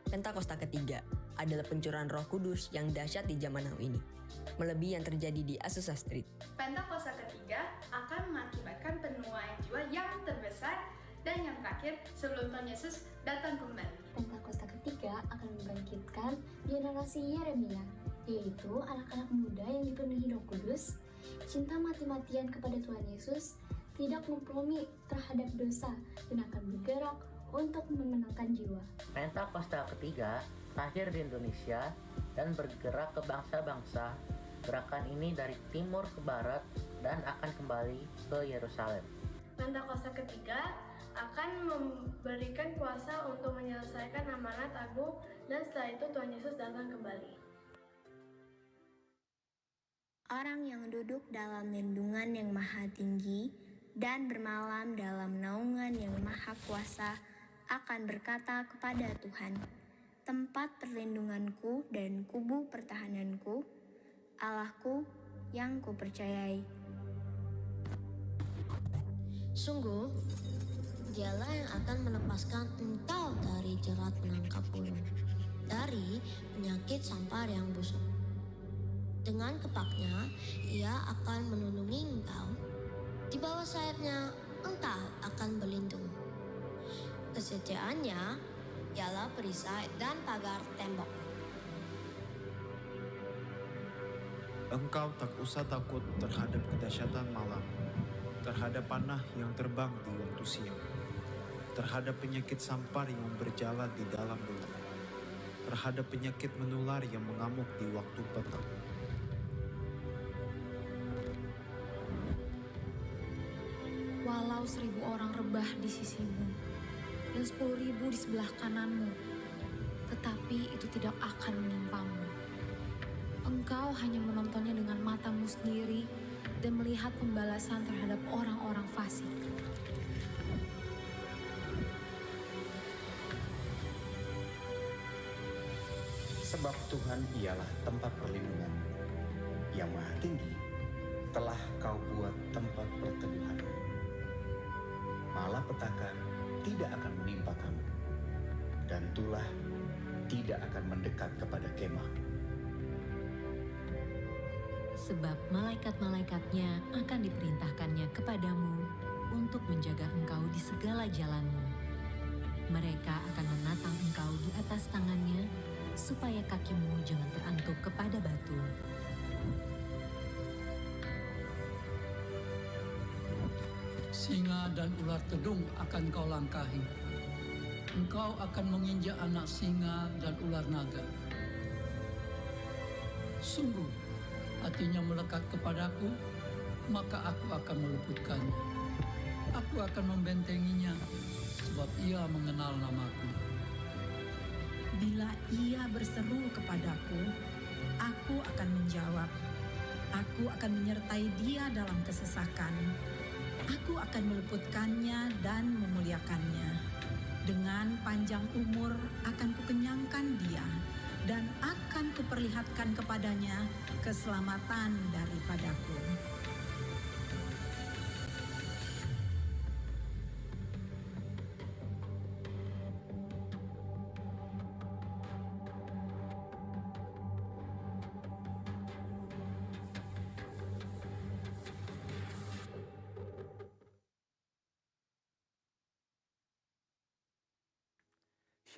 Pentakosta ketiga adalah pencurahan Roh Kudus yang dahsyat di zaman now ini, melebihi yang terjadi di Azusa Street. Pentakosta ketiga akan mengakibatkan penuaian jiwa yang terbesar dan yang terakhir sebelum Tuhan Yesus datang kembali. Pentakosta ketiga akan membangkitkan generasi Yeremia, yaitu anak-anak muda yang dipenuhi Roh Kudus, cinta mati-matian kepada Tuhan Yesus, tidak kompromi terhadap dosa, dan akan bergerak untuk memenangkan jiwa. Pentakosta ketiga lahir di Indonesia dan bergerak ke bangsa-bangsa. Gerakan ini dari timur ke barat dan akan kembali ke Yerusalem. Pentakosta ketiga akan memberikan kuasa untuk menyelesaikan amanat agung dan setelah itu Tuhan Yesus datang kembali. Orang yang duduk dalam lindungan yang maha tinggi dan bermalam dalam naungan yang maha kuasa akan berkata kepada Tuhan, tempat perlindunganku dan kubu pertahananku, Allahku yang kupercayai. Sungguh, dialah yang akan melepaskan engkau dari jerat penangkap burung, dari penyakit sampar yang busuk. Dengan kepaknya, ia akan melindungi engkau. Di bawah sayapnya, engkau akan berlindung. Kesetiaannya ialah perisai dan pagar tembok. Engkau tak usah takut terhadap kedahsyatan malam, terhadap panah yang terbang di waktu siang, terhadap penyakit sampar yang berjalan di dalam gelap, terhadap penyakit menular yang mengamuk di waktu petang. Walau 1000 orang rebah di sisimu dan 10.000 di sebelah kananmu, tetapi itu tidak akan menimpamu. Engkau hanya menontonnya dengan matamu sendiri dan melihat pembalasan terhadap orang-orang fasik. Sebab Tuhan ialah tempat perlindungan yang maha tinggi, telah kau buat tempat perteduhan. Malapetaka tidak akan menimpa kamu, dan tulah tidak akan mendekat kepada kemah. Sebab malaikat-malaikatnya akan diperintahkannya kepadamu untuk menjaga engkau di segala jalanmu. Mereka akan menatang engkau di atas tangannya, supaya kakimu jangan terantuk kepada batu. Singa dan ular tedung akan kau langkahi. Engkau akan menginjak anak singa dan ular naga. Sungguh, hatinya melekat kepadaku, maka aku akan meluputkannya. Aku akan membentenginya, sebab ia mengenal namaku. Bila ia berseru kepadaku, aku akan menjawab. Aku akan menyertai dia dalam kesesakan. Aku akan meluputkannya dan memuliakannya. Dengan panjang umur akan kukenyangkan dia, dan akan kuperlihatkan kepadanya keselamatan daripadaku.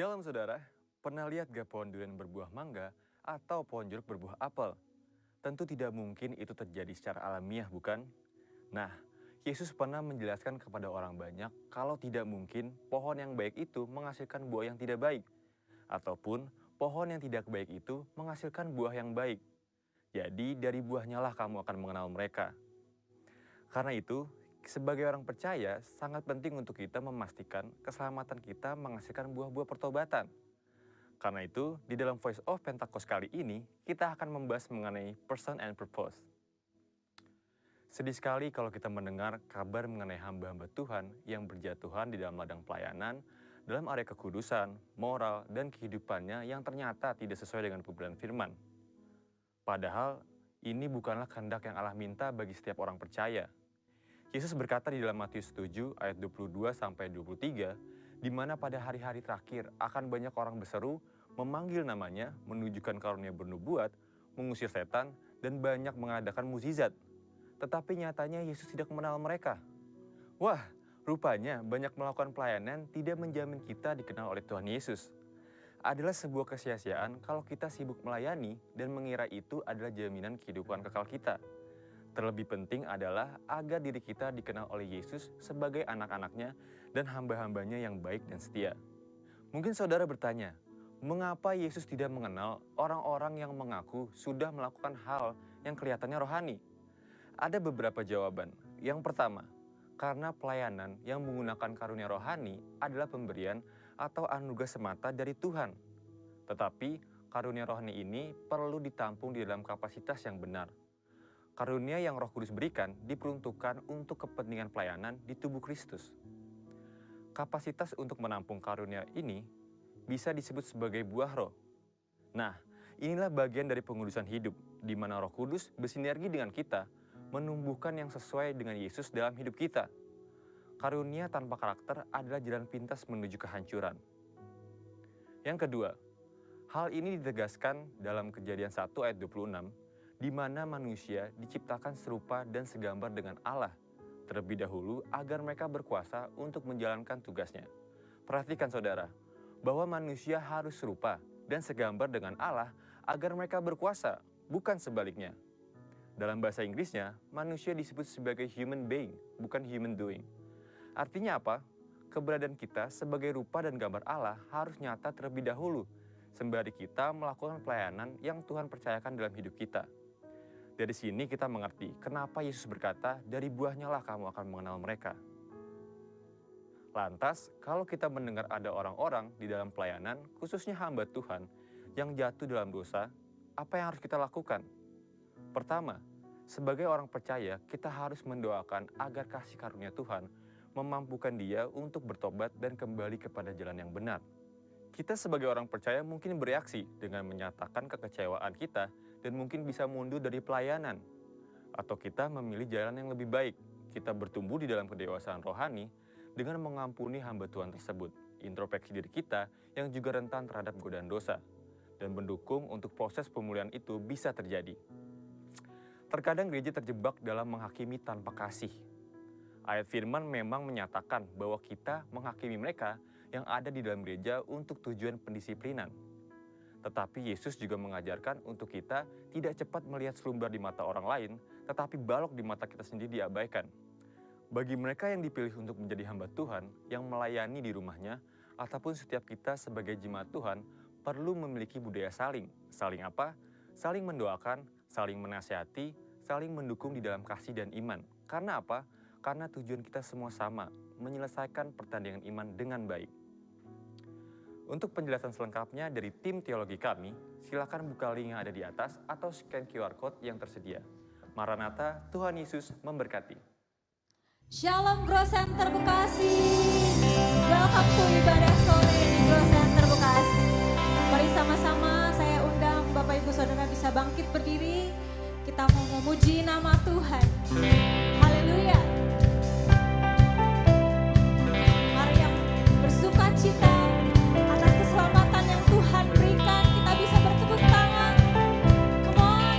Shalom saudara, pernah lihat gak pohon durian berbuah mangga atau pohon jeruk berbuah apel? Tentu tidak mungkin itu terjadi secara alamiah, bukan? Nah, Yesus pernah menjelaskan kepada orang banyak kalau tidak mungkin pohon yang baik itu menghasilkan buah yang tidak baik, ataupun pohon yang tidak baik itu menghasilkan buah yang baik. Jadi dari buahnya lah kamu akan mengenal mereka. Karena itu, sebagai orang percaya, sangat penting untuk kita memastikan keselamatan kita menghasilkan buah-buah pertobatan. Karena itu, di dalam Voice of Pentecost kali ini, kita akan membahas mengenai person and purpose. Sedih sekali kalau kita mendengar kabar mengenai hamba-hamba Tuhan yang berjatuhan di dalam ladang pelayanan, dalam area kekudusan, moral, dan kehidupannya yang ternyata tidak sesuai dengan pemberian firman. Padahal, ini bukanlah kehendak yang Allah minta bagi setiap orang percaya. Yesus berkata di dalam Matius 7 ayat 22-23, di mana pada hari-hari terakhir akan banyak orang berseru, memanggil namanya, menunjukkan karunia bernubuat, mengusir setan, dan banyak mengadakan mukjizat. Tetapi nyatanya Yesus tidak mengenal mereka. Wah, rupanya banyak melakukan pelayanan tidak menjamin kita dikenal oleh Tuhan Yesus. Adalah sebuah kesia-siaan kalau kita sibuk melayani dan mengira itu adalah jaminan kehidupan kekal kita. Terlebih penting adalah agar diri kita dikenal oleh Yesus sebagai anak-anaknya dan hamba-hambanya yang baik dan setia. Mungkin saudara bertanya, mengapa Yesus tidak mengenal orang-orang yang mengaku sudah melakukan hal yang kelihatannya rohani? Ada beberapa jawaban. Yang pertama, karena pelayanan yang menggunakan karunia rohani adalah pemberian atau anugerah semata dari Tuhan. Tetapi karunia rohani ini perlu ditampung di dalam kapasitas yang benar. Karunia yang Roh Kudus berikan diperuntukkan untuk kepentingan pelayanan di tubuh Kristus. Kapasitas untuk menampung karunia ini bisa disebut sebagai buah roh. Nah, inilah bagian dari pengudusan hidup, di mana Roh Kudus bersinergi dengan kita, menumbuhkan yang sesuai dengan Yesus dalam hidup kita. Karunia tanpa karakter adalah jalan pintas menuju kehancuran. Yang kedua, hal ini ditegaskan dalam Kejadian 1 ayat 26, di mana manusia diciptakan serupa dan segambar dengan Allah terlebih dahulu agar mereka berkuasa untuk menjalankan tugasnya. Perhatikan saudara, bahwa manusia harus serupa dan segambar dengan Allah agar mereka berkuasa, bukan sebaliknya. Dalam bahasa Inggrisnya, manusia disebut sebagai human being, bukan human doing. Artinya apa? Keberadaan kita sebagai rupa dan gambar Allah harus nyata terlebih dahulu, sembari kita melakukan pelayanan yang Tuhan percayakan dalam hidup kita. Dari sini kita mengerti kenapa Yesus berkata, dari buahnya lah kamu akan mengenal mereka. Lantas, kalau kita mendengar ada orang-orang di dalam pelayanan, khususnya hamba Tuhan, yang jatuh dalam dosa, apa yang harus kita lakukan? Pertama, sebagai orang percaya, kita harus mendoakan agar kasih karunia Tuhan memampukan dia untuk bertobat dan kembali kepada jalan yang benar. Kita sebagai orang percaya mungkin bereaksi dengan menyatakan kekecewaan kita dan mungkin bisa mundur dari pelayanan. Atau kita memilih jalan yang lebih baik. Kita bertumbuh di dalam kedewasaan rohani dengan mengampuni hamba Tuhan tersebut. Introspeksi diri kita yang juga rentan terhadap godaan dosa. Dan mendukung untuk proses pemulihan itu bisa terjadi. Terkadang gereja terjebak dalam menghakimi tanpa kasih. Ayat firman memang menyatakan bahwa kita menghakimi mereka yang ada di dalam gereja untuk tujuan pendisiplinan. Tetapi Yesus juga mengajarkan untuk kita tidak cepat melihat selumbar di mata orang lain, tetapi balok di mata kita sendiri diabaikan. Bagi mereka yang dipilih untuk menjadi hamba Tuhan, yang melayani di rumahnya, ataupun setiap kita sebagai jemaat Tuhan, perlu memiliki budaya saling. Saling apa? Saling mendoakan, saling menasihati, saling mendukung di dalam kasih dan iman. Karena apa? Karena tujuan kita semua sama, menyelesaikan pertandingan iman dengan baik. Untuk penjelasan selengkapnya dari tim teologi kami, silakan buka link yang ada di atas atau scan QR Code yang tersedia. Maranatha, Tuhan Yesus memberkati. Shalom Grow Center Bekasi. Welcome to ibadah sore di Grow Center Bekasi. Mari sama-sama saya undang Bapak Ibu Saudara bisa bangkit berdiri. Kita mau memuji nama Tuhan. Haleluya. Mari yang bersuka cita atas keselamatan yang Tuhan berikan, kita bisa bertepuk tangan. Come on.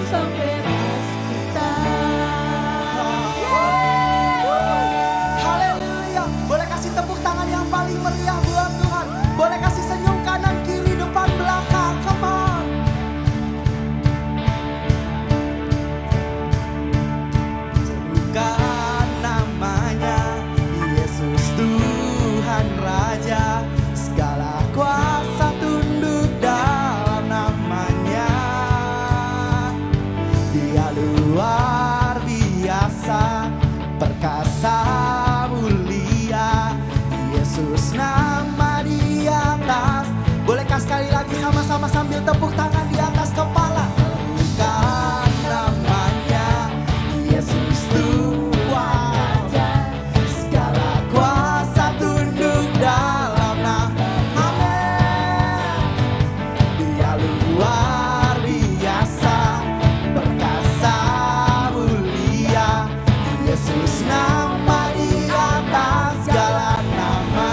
pembebas kita. Haleluya. Boleh kasih tepuk tangan yang paling meriah buat Tuhan. Boleh kasih senyum kanan kiri depan belakang. Come on. Serukan namanya, Yesus Tuhan Raja. Segala kuasa tunduk dalam namanya. Dia luar biasa, perkasa mulia. Yesus nama di atas. Bolehkah sekali lagi sama-sama sambil tepuk tangan di atas kepala. Serukan namanya, Yesus Tuhan Raja. Segala kuasa tunduk dalam nama. Amin. Dia luar biasa, perkasa mulia. Yesus nama di atas segala nama.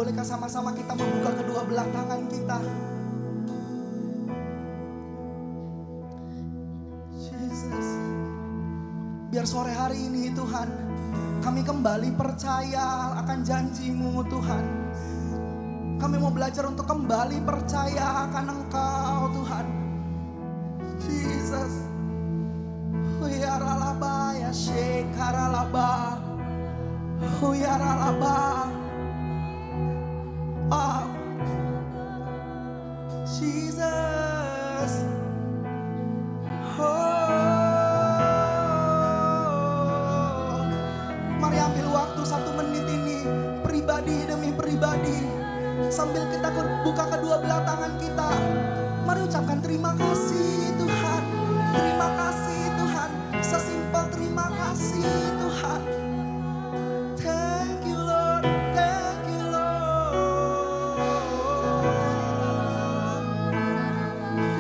Bolehkah sama-sama kita membuka kedua belah tangan kita? Jesus. Biar sore hari ini Tuhan, kami kembali percaya akan janji-Mu Tuhan. Kami mau belajar untuk kembali percaya akan Engkau Tuhan. Jesus. Huyaralaba ya shekaralaba. Huyaralaba. Oh. Jesus. Oh. Mari ambil waktu 1 menit ini, pribadi demi pribadi. Sambil kita buka kedua belah tangan kita, mari ucapkan terima kasih Tuhan. Terima kasih Tuhan. Sesimpel terima kasih Tuhan. Thank you Lord. Thank you Lord.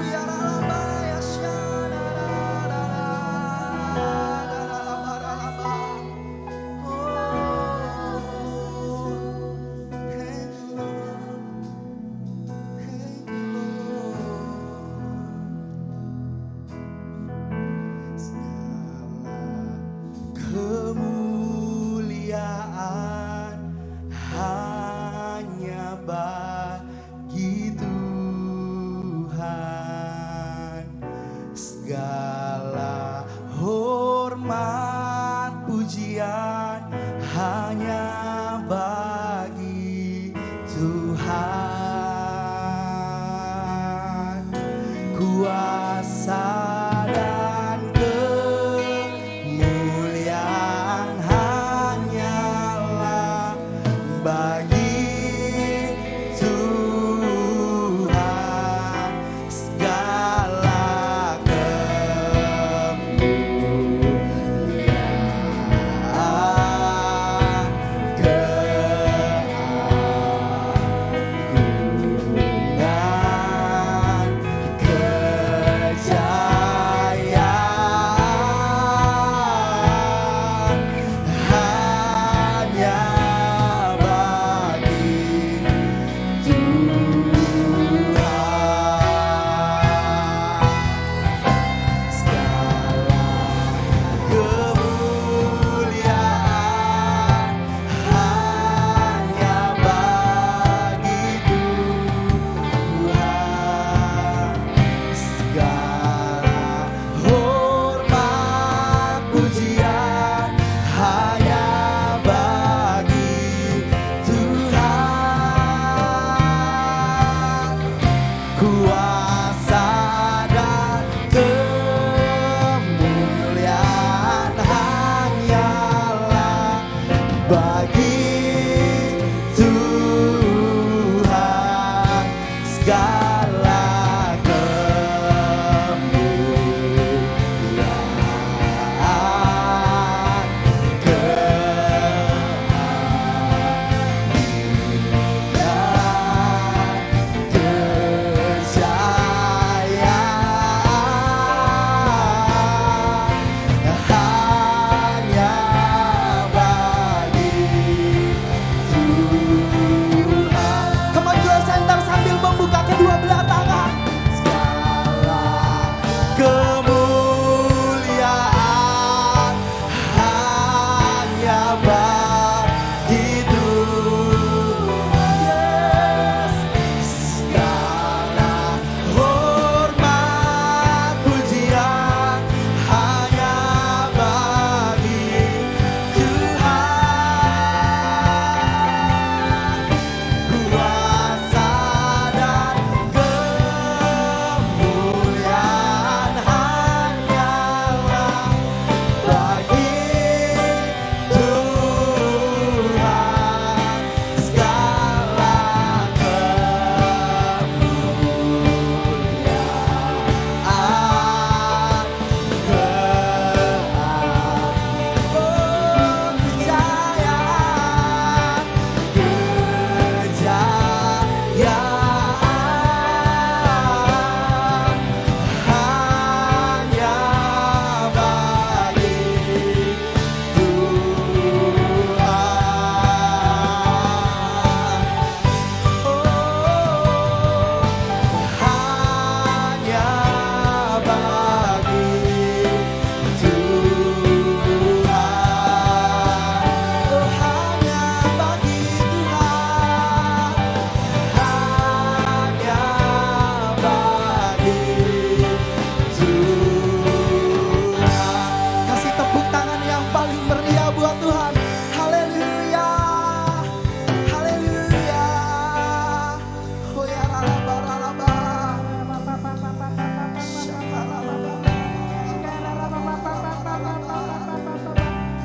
Uyaralabaya syadararararararararararaba. Oh, thank you Lord. Thank you Lord. buat Tuhan. Haleluya. Haleluya. Oh ya ralaba ralaba.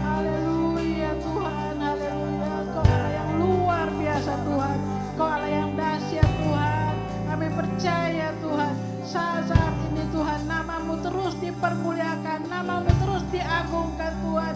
Haleluya Tuhan, haleluya. Kau Allah yang luar biasa Tuhan. Kau Allah yang dahsyat Tuhan. Kami percaya Tuhan, saat ini Tuhan, namamu terus dipermuliakan, namamu terus diagungkan Tuhan.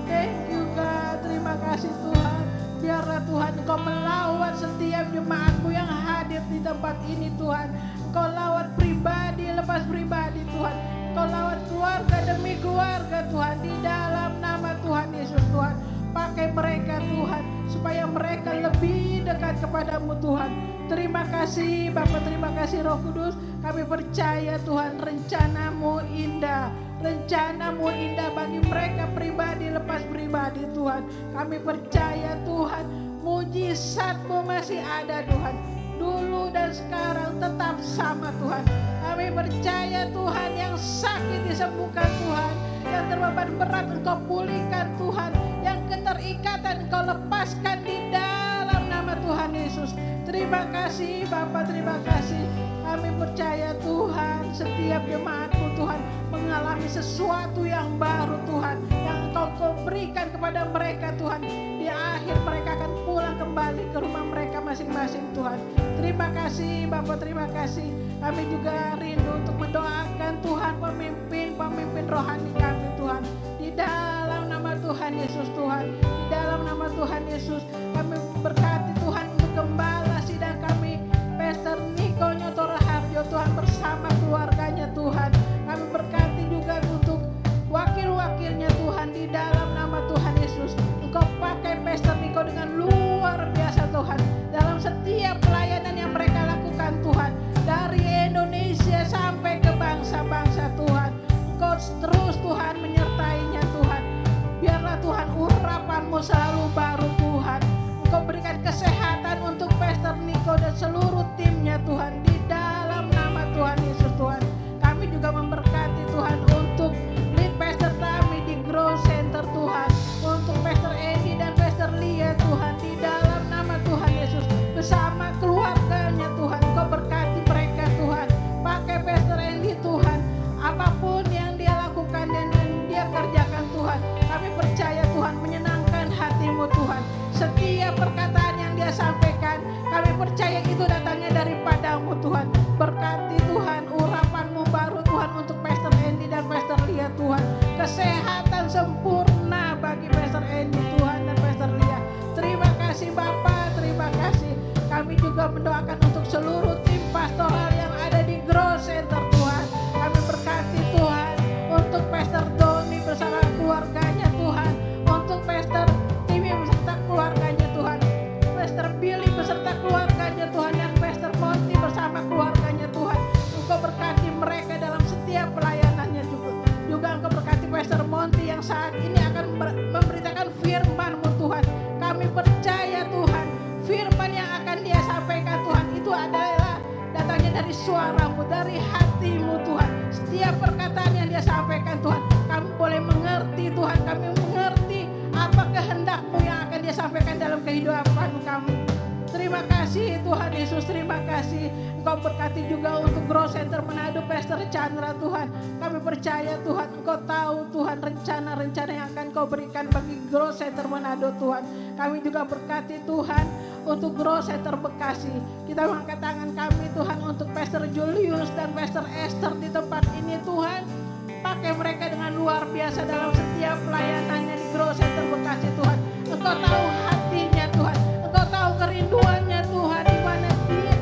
Thank you God, terima kasih Tuhan. Biarlah Tuhan Engkau melawan setiap jemaatmu yang hadir di tempat ini Tuhan. Engkau lawat pribadi lepas pribadi Tuhan. Engkau lawat keluarga demi keluarga Tuhan. Di dalam nama Tuhan Yesus Tuhan. Pakai mereka Tuhan, supaya mereka lebih dekat kepadamu Tuhan. Terima kasih Bapa, terima kasih Roh Kudus. Kami percaya Tuhan, rencanamu indah. Rencanamu indah bagi mereka pribadi lepas pribadi Tuhan. Kami percaya Tuhan, mujizatmu masih ada Tuhan. Dulu dan sekarang tetap sama Tuhan. Kami percaya Tuhan, yang sakit disembuhkan Tuhan. Yang terbeban berat Engkau pulihkan Tuhan. Yang keterikatan Engkau lepaskan di dalam nama Tuhan Yesus. Terima kasih Bapa, terima kasih. Kami percaya Tuhan, setiap jemaatmu Tuhan mengalami sesuatu yang baru Tuhan, yang Engkau berikan kepada mereka Tuhan. Di akhir mereka akan pulang kembali ke rumah mereka masing-masing Tuhan. Terima kasih Bapa, terima kasih. Kami juga rindu untuk mendoakan Tuhan pemimpin rohani kami Tuhan. Di dalam nama Tuhan Yesus Tuhan, di dalam nama Tuhan Yesus kami berkati Tuhan untuk gembala sidang kami, Pastor Niko Nyotora Harjo Tuhan bersama keluarganya Tuhan. Kami berkati juga untuk wakil-wakilnya Tuhan di dalam nama Tuhan Yesus. Engkau pakai Pastor Niko dengan luar biasa Tuhan. Dalam setiap pelayanan yang mereka lakukan Tuhan. Dari Indonesia sampai ke bangsa-bangsa Tuhan. Engkau terus Tuhan menyertainya Tuhan. Biarlah Tuhan urapanmu selalu baru Tuhan. Engkau berikan kesehatan untuk Pastor Niko dan seluruh timnya Tuhan. Di dalam nama Tuhan Yesus Tuhan. Kami juga memberkati Tuhan untuk lead Pastor Tami di Grow Center Tuhan. Untuk Pastor Edi dan Pastor Lia Tuhan. Di dalam nama Tuhan Yesus. Bersama keluarganya Tuhan. Engkau berkati mereka Tuhan. Pakai Pastor Edi Tuhan. Apapun yang dia lakukan dan yang dia kerjakan Tuhan. Kami percaya Tuhan menyenangkan hatimu Tuhan. Setiap perkataan yang dia sampaikan, kami percaya itu datangnya daripadamu Tuhan. Berkati Tuhan, urapanmu baru Tuhan untuk Pastor Andy dan Pastor Lia Tuhan. Kesehatan sempurna bagi Pastor Andy Tuhan dan Pastor Lia. Terima kasih Bapa, terima kasih. Kami juga mendoakan untuk seluruh tim pastoral yang ada di Grow Center Tuhan. Kami berkati Tuhan untuk Pastor Doni bersama keluarganya Tuhan. Untuk Pastor Timi beserta keluarganya Tuhan. Pastor Billy beserta keluarganya Tuhan. Dan Pastor Monty bersama keluarganya Tuhan. Engkau berkati mereka dalam setiap pelayanannya juga. Juga Engkau berkati Pastor Monty yang saat ini akan memberitakan firman-Mu Tuhan. Kami percaya Tuhan, firman yang akan dia sampaikan Tuhan itu adalah datangnya dari suara-Mu, dari hati-Mu Tuhan. Setiap perkataan yang dia sampaikan Tuhan, kami boleh mengerti Tuhan. Kami mengerti apa kehendak-Mu yang akan dia sampaikan dalam kehidupan kami. Terima kasih Tuhan Yesus, terima kasih. Engkau berkati juga untuk Grow Center Manado Pastor Chandra Tuhan. Kami percaya Tuhan, Engkau tahu Tuhan rencana-rencana yang akan Kau berikan bagi Grow Center Manado Tuhan. Kami juga berkati Tuhan untuk Grow Center Bekasi. Kita mengangkat tangan kami Tuhan untuk Pastor Julius dan Pastor Esther di tempat ini Tuhan. Pakai mereka dengan luar biasa dalam setiap pelayanannya di Grow Center Bekasi Tuhan. Engkau tahu hatinya Tuhan. Engkau tahu kerinduannya Tuhan. Di mana dia,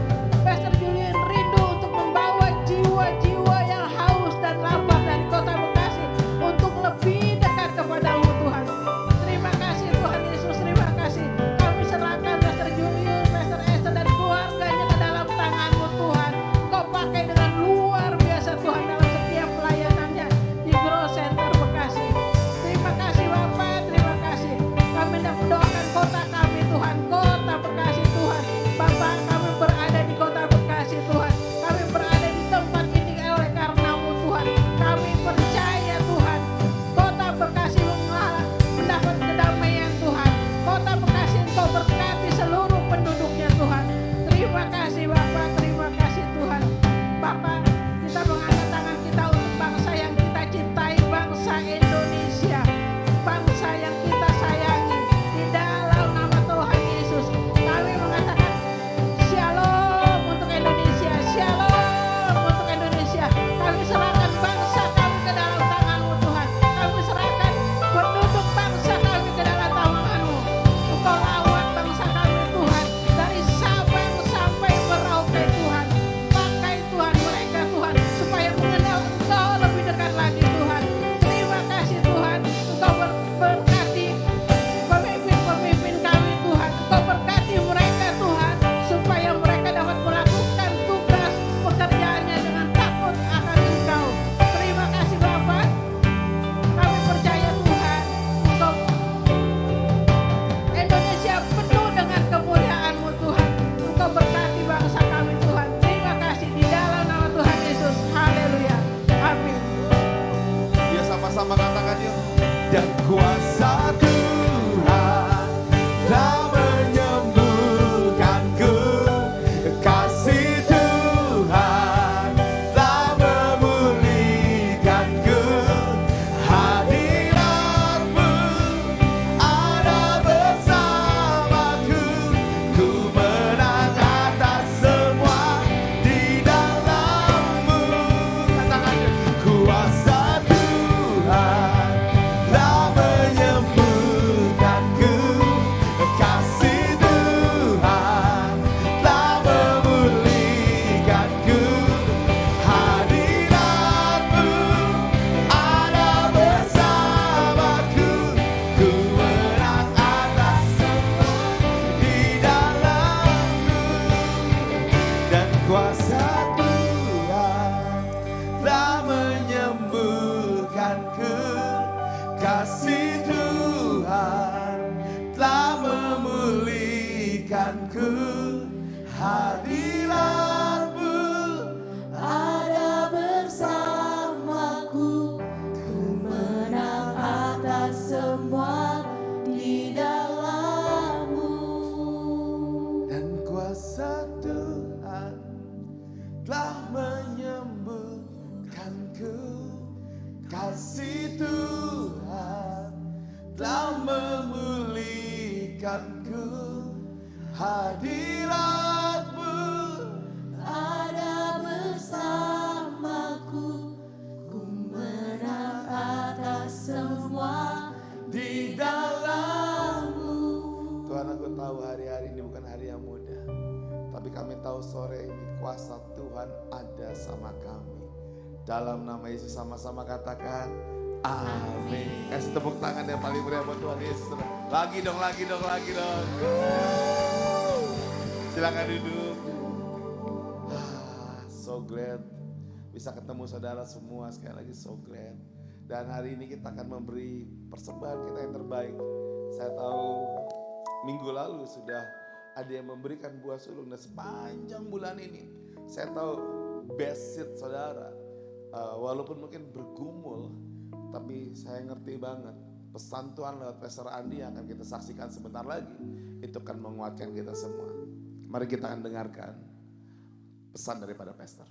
Pastor Julian rindu untuk membawa jiwa-jiwa yang haus dan lapar dari kota Bekasi untuk lebih dekat kepadamu Tuhan. Terima kasih Tuhan Yesus, terima kasih. Kami serahkan Pastor Julius, Pastor Esther dan keluarganya ke dalam tangan-Mu Tuhan. Engkau pakai dengan luar biasa Tuhan dalam setiap pelayanannya di Grow Center Bekasi. Terima kasih Bapak, terima kasih. Kami hendak mendoakan kota kami Tuhan, kota Bekasi Tuhan. tangan yuk. Dan kuasa Tuhan telah menyembuhkanku, kasih Tuhan telah memulihkanku, hadiratmu ada bersamaku, ku menang atas semua di dalammu. Katakan, kuasa Tuhan telah menyembuhkanku, kasih Tuhan telah memulihkanku, hadiratmu ada bersamaku, ku menang atas semua di dalammu. Dan kuasa Tuhan telah menyembuhkanku, kasih Tuhan telah memulihkanku, hadiratmu ada bersamaku, ku menang atas semua di dalammu. Dan kuasa Tuhan telah menyembuhkanku, kasih Tuhan telah memulihkanku, hadiratmu ada bersamaku, ku menang atas semua di dalammu. Tuhan, aku tahu hari-hari ini bukan hari yang mudah, tapi kami tahu sore ini kuasa Tuhan ada sama kami. Dalam nama Yesus sama-sama katakan amin. Kasih tepuk tangan yang paling meriah buat Tuhan Yesus. Lagi dong. Silakan duduk. So glad bisa ketemu saudara semua, sekali lagi so glad. Dan hari ini kita akan memberi persembahan kita yang terbaik. Saya tahu minggu lalu sudah ada yang memberikan buah sulung, dan sepanjang bulan ini saya tahu best seat saudara, walaupun mungkin bergumul, tapi saya ngerti banget pesan Tuhan lewat Pastor Andi yang akan kita saksikan sebentar lagi, itu akan menguatkan kita semua. Mari kita akan dengarkan pesan daripada Pastor.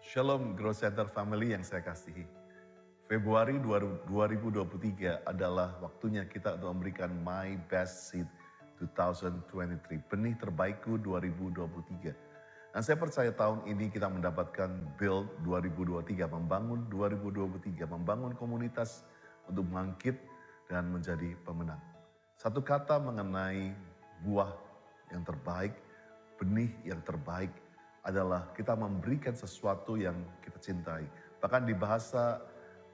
Shalom Grow Center Family yang saya kasihi. Februari 2023 adalah waktunya kita untuk memberikan My Best Seed 2023, benih terbaikku 2023. Dan saya percaya tahun ini kita mendapatkan Build 2023, membangun 2023, membangun komunitas untuk bangkit dan menjadi pemenang. Satu kata mengenai buah yang terbaik, benih yang terbaik, adalah kita memberikan sesuatu yang kita cintai. Bahkan di bahasa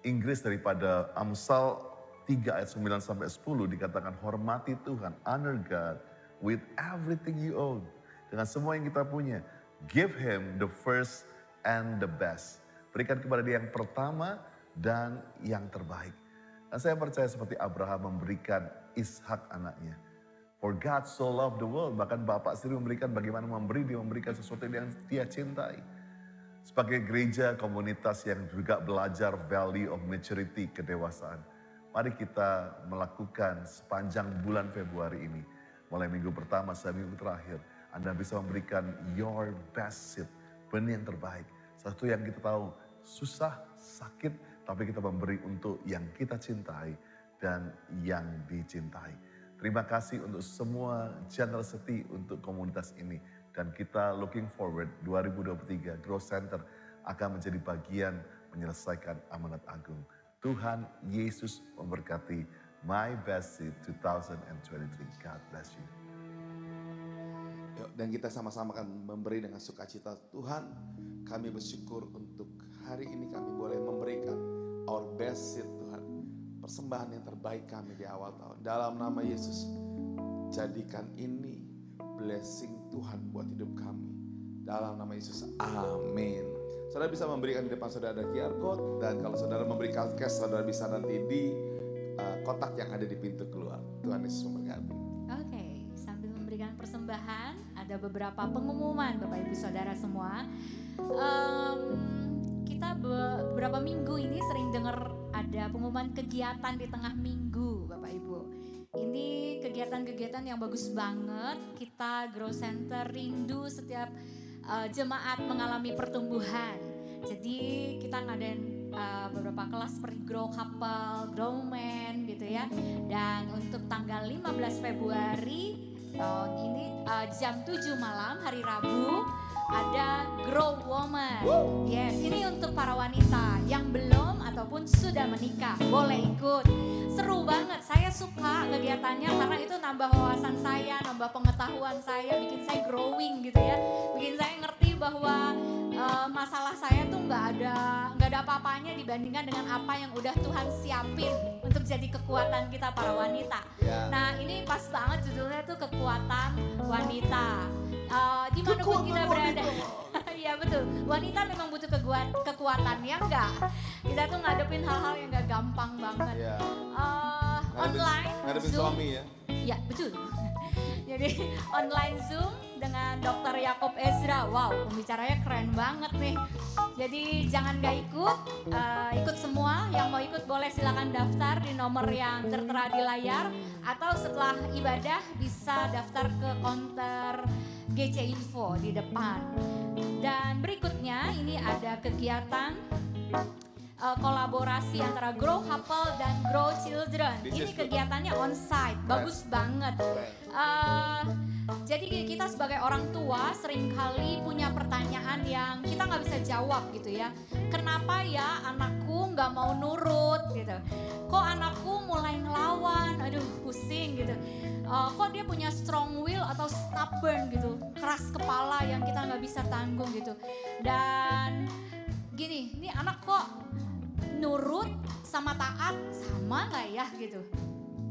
Inggris daripada Amsal 3 ayat 9 sampai 10 dikatakan hormati Tuhan, honor God with everything you own. Dengan semua yang kita punya, give him the first and the best. Berikan kepada dia yang pertama dan yang terbaik. Dan saya percaya seperti Abraham memberikan Ishak anaknya. For God so loved the world, bahkan Bapak sendiri memberikan bagaimana dia memberikan sesuatu yang dia cintai. Sebagai gereja komunitas yang juga belajar value of maturity, kedewasaan. Mari kita melakukan sepanjang bulan Februari ini. Mulai minggu pertama sampai minggu terakhir. Anda bisa memberikan your best seed, benih yang terbaik. Satu yang kita tahu susah, sakit, tapi kita memberi untuk yang kita cintai dan yang dicintai. Terima kasih untuk semua generosity untuk komunitas ini. Dan kita looking forward 2023 Grow Center akan menjadi bagian menyelesaikan amanat agung. Tuhan Yesus memberkati My Best Seed 2023. God bless you. Yuk, dan kita sama-sama akan memberi dengan sukacita. Tuhan, kami bersyukur untuk hari ini kami boleh memberikan our best seed Tuhan. Persembahan yang terbaik kami di awal tahun. Dalam nama Yesus, jadikan ini blessing Tuhan buat hidup kami. Dalam nama Yesus, amin. Saudara bisa memberikan di depan saudara ada QR code. Dan kalau saudara memberikan cash, saudara bisa nanti di kotak yang ada di pintu keluar. Tuhan Yesus memberkati. Oke, persembahan, ada beberapa pengumuman Bapak Ibu Saudara semua. Kita beberapa minggu ini sering dengar ada pengumuman kegiatan di tengah minggu Bapak Ibu. Ini kegiatan-kegiatan yang bagus banget. Kita Grow Center rindu setiap jemaat mengalami pertumbuhan. Jadi kita ngadain beberapa kelas seperti Grow Couple, Grow Man gitu ya. Dan untuk tanggal 15 Februari tahun ini jam 7 malam hari Rabu ada Grow Woman. Yes, ini untuk para wanita yang belum ataupun sudah menikah. Boleh ikut. Seru banget. Saya suka kegiatannya karena itu nambah wawasan saya, nambah pengetahuan saya, bikin saya growing gitu ya. Bikin saya ngerti bahwa masalah saya tuh nggak ada apa-apanya dibandingkan dengan apa yang udah Tuhan siapin untuk jadi kekuatan kita para wanita. Nah ini pas banget judulnya tuh kekuatan wanita. Dimanapun kita berada, iya betul. Wanita memang butuh kekuatan ya enggak. Kita tuh ngadepin hal-hal yang nggak gampang banget. Online ngadepin Zoom, suami ya. Iya betul. Jadi online Zoom dengan Dr. Yakob Ezra. Wow, pembicaranya keren banget nih. Jadi jangan gak ikut, ikut semua. Yang mau ikut boleh silakan daftar di nomor yang tertera di layar. Atau setelah ibadah bisa daftar ke counter GC Info di depan. Dan berikutnya ini ada kegiatan kolaborasi antara Grow Couple dan Grow Children. Ini kegiatannya onsite, bagus banget. Jadi kita sebagai orang tua seringkali punya pertanyaan yang kita nggak bisa jawab gitu ya. Kenapa ya anakku nggak mau nurut gitu? Kok anakku mulai ngelawan? Aduh pusing gitu. Kok dia punya strong will atau stubborn gitu, keras kepala yang kita nggak bisa tanggung gitu. Dan gini, ini anak kok nurut sama taat sama nggak ya gitu.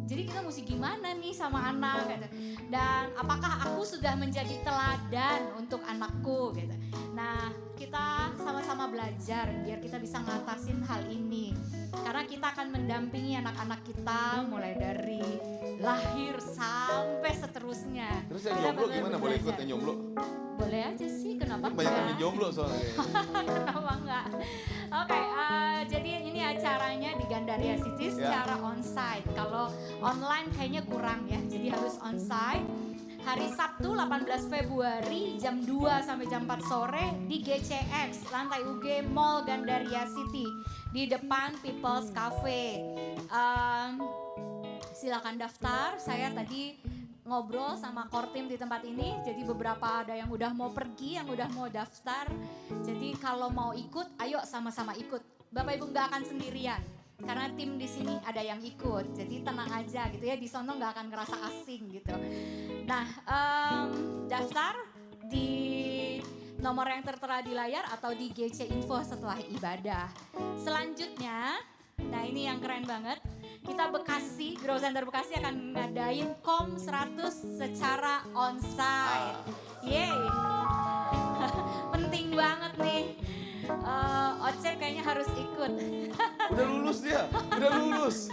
Jadi kita mesti gimana nih sama anak gitu. Dan apakah aku sudah menjadi teladan untuk anakku gitu. Nah kita sama-sama belajar biar kita bisa ngatasin hal ini. Karena kita akan mendampingi anak-anak kita mulai dari lahir sampai seterusnya. Terus yang jomblo gimana? Boleh ikut yang jomblo? Boleh aja sih, kenapa banyak yang jomblo soalnya. Kenapa enggak? Oke, jadi ini acaranya di Gandaria City secara onsite. Kalau online kayaknya kurang ya, jadi harus onsite. Hari Sabtu 18 Februari jam 2 sampai jam 4 sore di GCX, lantai UG Mall Gandaria City di depan People's Cafe. Silakan daftar. Saya tadi ngobrol sama core team di tempat ini, jadi beberapa ada yang udah mau pergi, yang udah mau daftar. Jadi kalau mau ikut, ayo sama-sama ikut. Bapak Ibu nggak akan sendirian, karena tim di sini ada yang ikut. Jadi tenang aja gitu ya, di sono nggak akan ngerasa asing gitu. Nah, daftar di nomor yang tertera di layar atau di GC Info setelah ibadah. Selanjutnya, nah ini yang keren banget. Kita Bekasi, Grow Center Bekasi akan ngadain KOM 100 secara onsite. Yeay. Penting banget nih. Ocep kayaknya harus ikut. Udah lulus dia, udah lulus.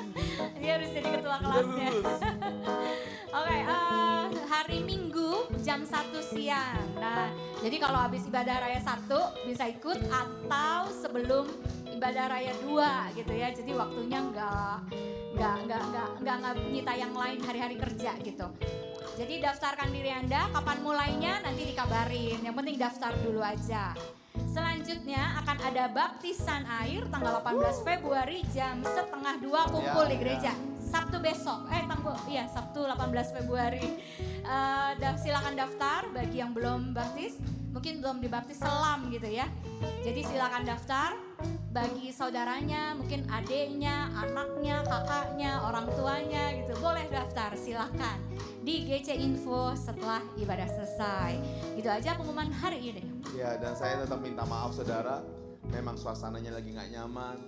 Dia harus jadi ketua kelasnya. Oke, hari Minggu jam 1 siang. Nah, jadi kalau habis ibadah raya 1 bisa ikut atau sebelum ibadah raya 2 gitu ya. Jadi waktunya nggak nyita yang lain hari-hari kerja gitu. Jadi daftarkan diri Anda, kapan mulainya nanti dikabarin. Yang penting daftar dulu aja. Selanjutnya akan ada baptisan air tanggal 18 Februari jam 1:30 kumpul di gereja. Sabtu besok, Sabtu 18 Februari. Silakan daftar bagi yang belum baptis, mungkin belum dibaptis selam gitu ya. Jadi silakan daftar bagi saudaranya, mungkin adiknya, anaknya, kakaknya, orang tuanya gitu. Boleh daftar, silakan di GC Info setelah ibadah selesai. Gitu aja pengumuman hari ini. Ya, dan saya tetap minta maaf saudara, memang suasananya lagi nggak nyaman.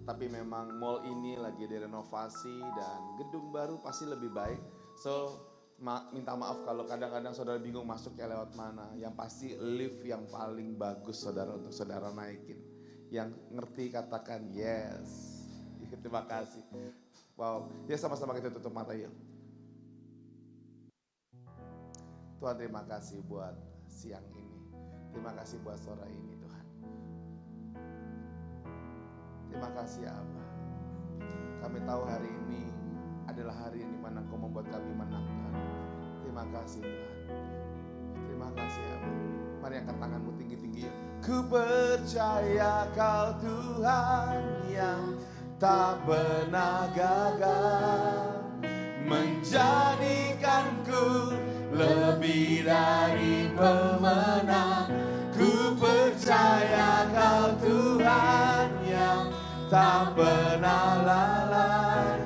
Tapi memang mall ini lagi direnovasi dan gedung baru pasti lebih baik. So, minta maaf kalau kadang-kadang saudara bingung masuknya lewat mana. Yang pasti lift yang paling bagus saudara untuk saudara naikin. Yang ngerti katakan yes. Terima kasih. Wow, ya sama-sama kita tutup mata yuk. Tuhan terima kasih buat siang ini. Terima kasih buat sore ini Tuhan. Terima kasih Abah. Kami tahu hari ini adalah hari di mana Kau membuat kami menang Tuhan. Terima kasih Tuhan. Terima kasih Abah. Mari angkat tanganmu tinggi-tinggi. Ku percaya Kau Tuhan yang tak pernah gagal, menjadikanku lebih dari pemenang. Ku percaya Kau Tuhan yang tak pernah lalai,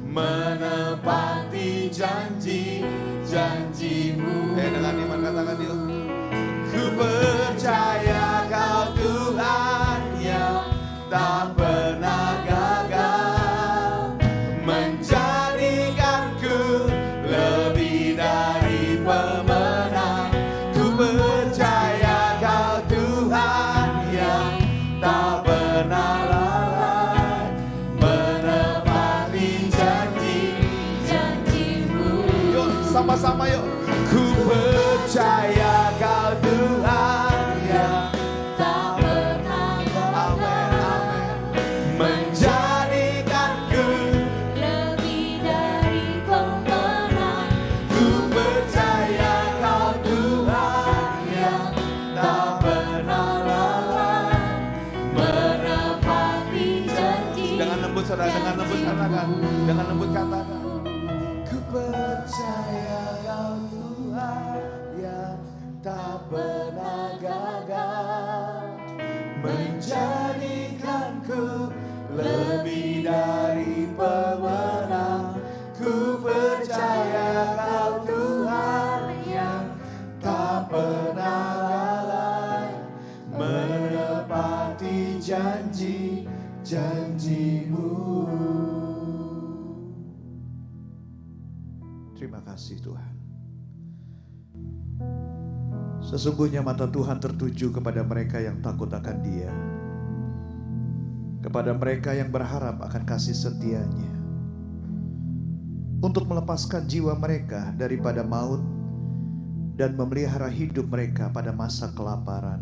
menepati janji-janjimu. Dengan iman katakan yuk. Ku percaya Kau Tuhan yang tak pernah gagal, menjadikanku lebih dari pemenang. Ku percaya Kau Tuhan yang tak pernah lalai, menepati janji-janjimu. Yuk sama-sama yuk. Ku percaya Kau Tuhan yang tak pernah gagal, menjadikanku lebih dari pemenang. Ku percaya Kau Tuhan yang tak pernah lalai, menepati janji. Dengan lembut saudara, dengan lembut katakan, dengan lembut katakan. Ku percaya Kau Tuhan yang tak pernah gagal, menjadikanku lebih dari pemenang. Ku percaya Kau Tuhan yang tak pernah lalai, menepati janji-janjimu. Terima kasih Tuhan. Sesungguhnya mata Tuhan tertuju kepada mereka yang takut akan Dia, kepada mereka yang berharap akan kasih setia-Nya, untuk melepaskan jiwa mereka daripada maut dan memelihara hidup mereka pada masa kelaparan.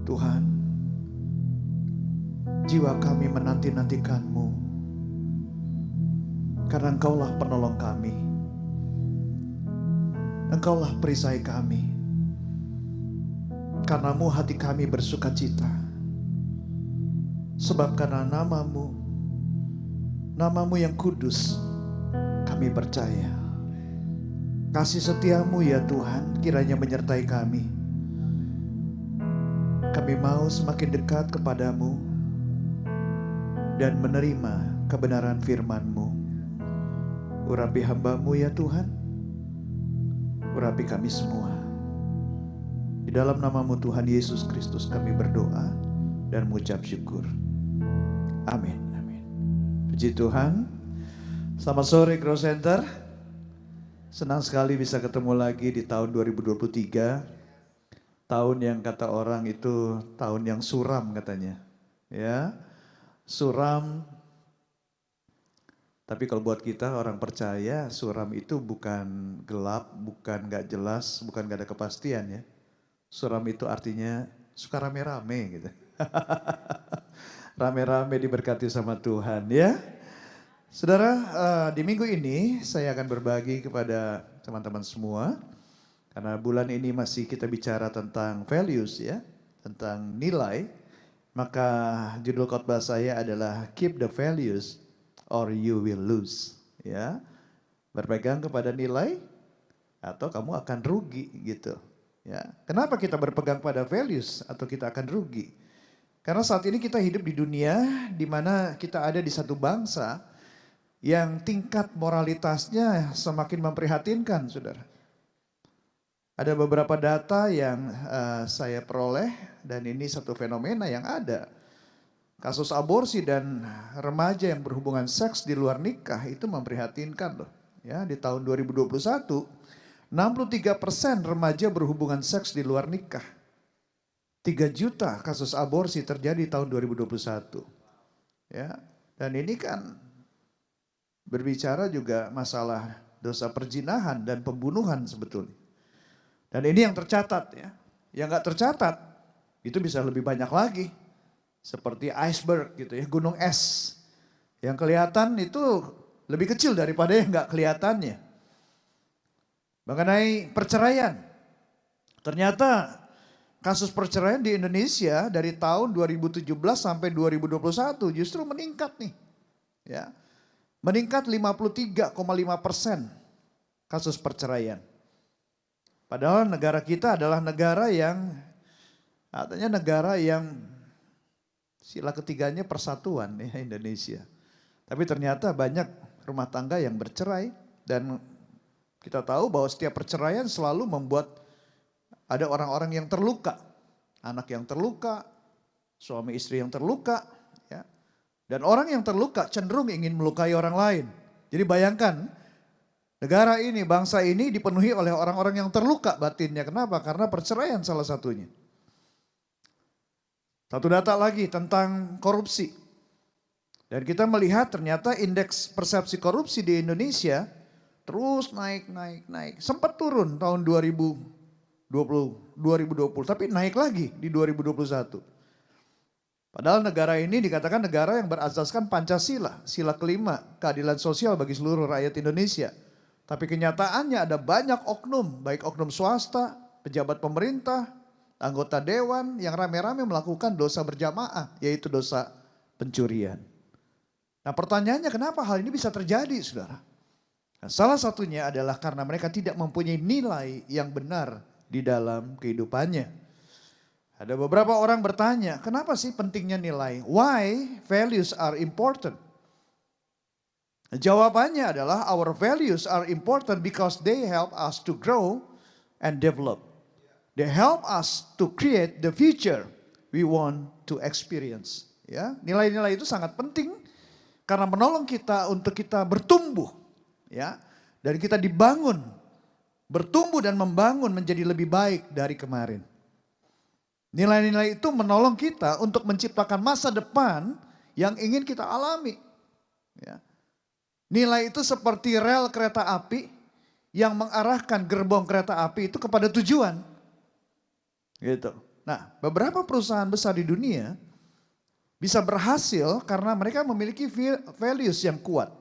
Tuhan, jiwa kami menanti-nantikan-Mu, karena Engkaulah penolong kami. Engkaulah perisai kami. Karenamu hati kami bersuka cita. Sebab karena namamu yang kudus, kami percaya. Kasih setiamu ya Tuhan kiranya menyertai kami. Kami mau semakin dekat kepadamu dan menerima kebenaran firman-Mu. Urapi hamba-Mu ya Tuhan. Urapi kami semua. Di dalam nama-Mu Tuhan Yesus Kristus kami berdoa dan mengucap syukur. Amin. Amin. Puji Tuhan. Selamat sore Grow Center. Senang sekali bisa ketemu lagi di tahun 2023. Tahun yang kata orang itu tahun yang suram katanya. Ya. Suram. Tapi kalau buat kita orang percaya suram itu bukan gelap, bukan gak jelas, bukan gak ada kepastian ya. Suram itu artinya suka rame-rame gitu. Rame-rame diberkati sama Tuhan ya. Saudara, di minggu ini saya akan berbagi kepada teman-teman semua. Karena bulan ini masih kita bicara tentang values ya, tentang nilai. Maka judul khotbah saya adalah Keep the Values or You Will Lose. Ya, berpegang kepada nilai atau kamu akan rugi gitu. Ya, kenapa kita berpegang pada values atau kita akan rugi? Karena saat ini kita hidup di dunia di mana kita ada di satu bangsa yang tingkat moralitasnya semakin memprihatinkan, saudara. Ada beberapa data yang saya peroleh dan ini satu fenomena yang ada. Kasus aborsi dan remaja yang berhubungan seks di luar nikah itu memprihatinkan loh. Ya, di tahun 2021, 63% remaja berhubungan seks di luar nikah. 3 juta kasus aborsi terjadi di tahun 2021. Ya, dan ini kan berbicara juga masalah dosa perzinahan dan pembunuhan sebetulnya. Dan ini yang tercatat ya. Yang nggak tercatat itu bisa lebih banyak lagi. Seperti iceberg gitu ya, gunung es. Yang kelihatan itu lebih kecil daripada yang nggak kelihatannya. Mengenai perceraian. Ternyata kasus perceraian di Indonesia dari tahun 2017 sampai 2021 justru meningkat nih. Ya. Meningkat 53,5% kasus perceraian. Padahal negara kita adalah negara yang artinya negara yang sila ketiganya persatuan ya Indonesia. Tapi ternyata banyak rumah tangga yang bercerai dan kita tahu bahwa setiap perceraian selalu membuat ada orang-orang yang terluka. Anak yang terluka, suami istri yang terluka. Ya. Dan orang yang terluka cenderung ingin melukai orang lain. Jadi bayangkan negara ini, bangsa ini dipenuhi oleh orang-orang yang terluka batinnya. Kenapa? Karena perceraian salah satunya. Satu data lagi tentang korupsi. Dan kita melihat ternyata indeks persepsi korupsi di Indonesia terus naik. Sempat turun tahun 2020, tapi naik lagi di 2021. Padahal negara ini dikatakan negara yang berasaskan Pancasila, sila kelima, keadilan sosial bagi seluruh rakyat Indonesia. Tapi kenyataannya ada banyak oknum, baik oknum swasta, pejabat pemerintah, anggota dewan yang rame-rame melakukan dosa berjamaah, yaitu dosa pencurian. Nah pertanyaannya kenapa hal ini bisa terjadi saudara? Nah, salah satunya adalah karena mereka tidak mempunyai nilai yang benar di dalam kehidupannya. Ada beberapa orang bertanya, kenapa sih pentingnya nilai? Why values are important? Jawabannya adalah our values are important because they help us to grow and develop. They help us to create the future we want to experience. Ya, nilai-nilai itu sangat penting karena menolong kita untuk kita bertumbuh, ya, dan kita dibangun, bertumbuh dan membangun menjadi lebih baik dari kemarin. Nilai-nilai itu menolong kita untuk menciptakan masa depan yang ingin kita alami. Ya. Nilai itu seperti rel kereta api yang mengarahkan gerbong kereta api itu kepada tujuan. Gitu. Nah, beberapa perusahaan besar di dunia bisa berhasil karena mereka memiliki values yang kuat.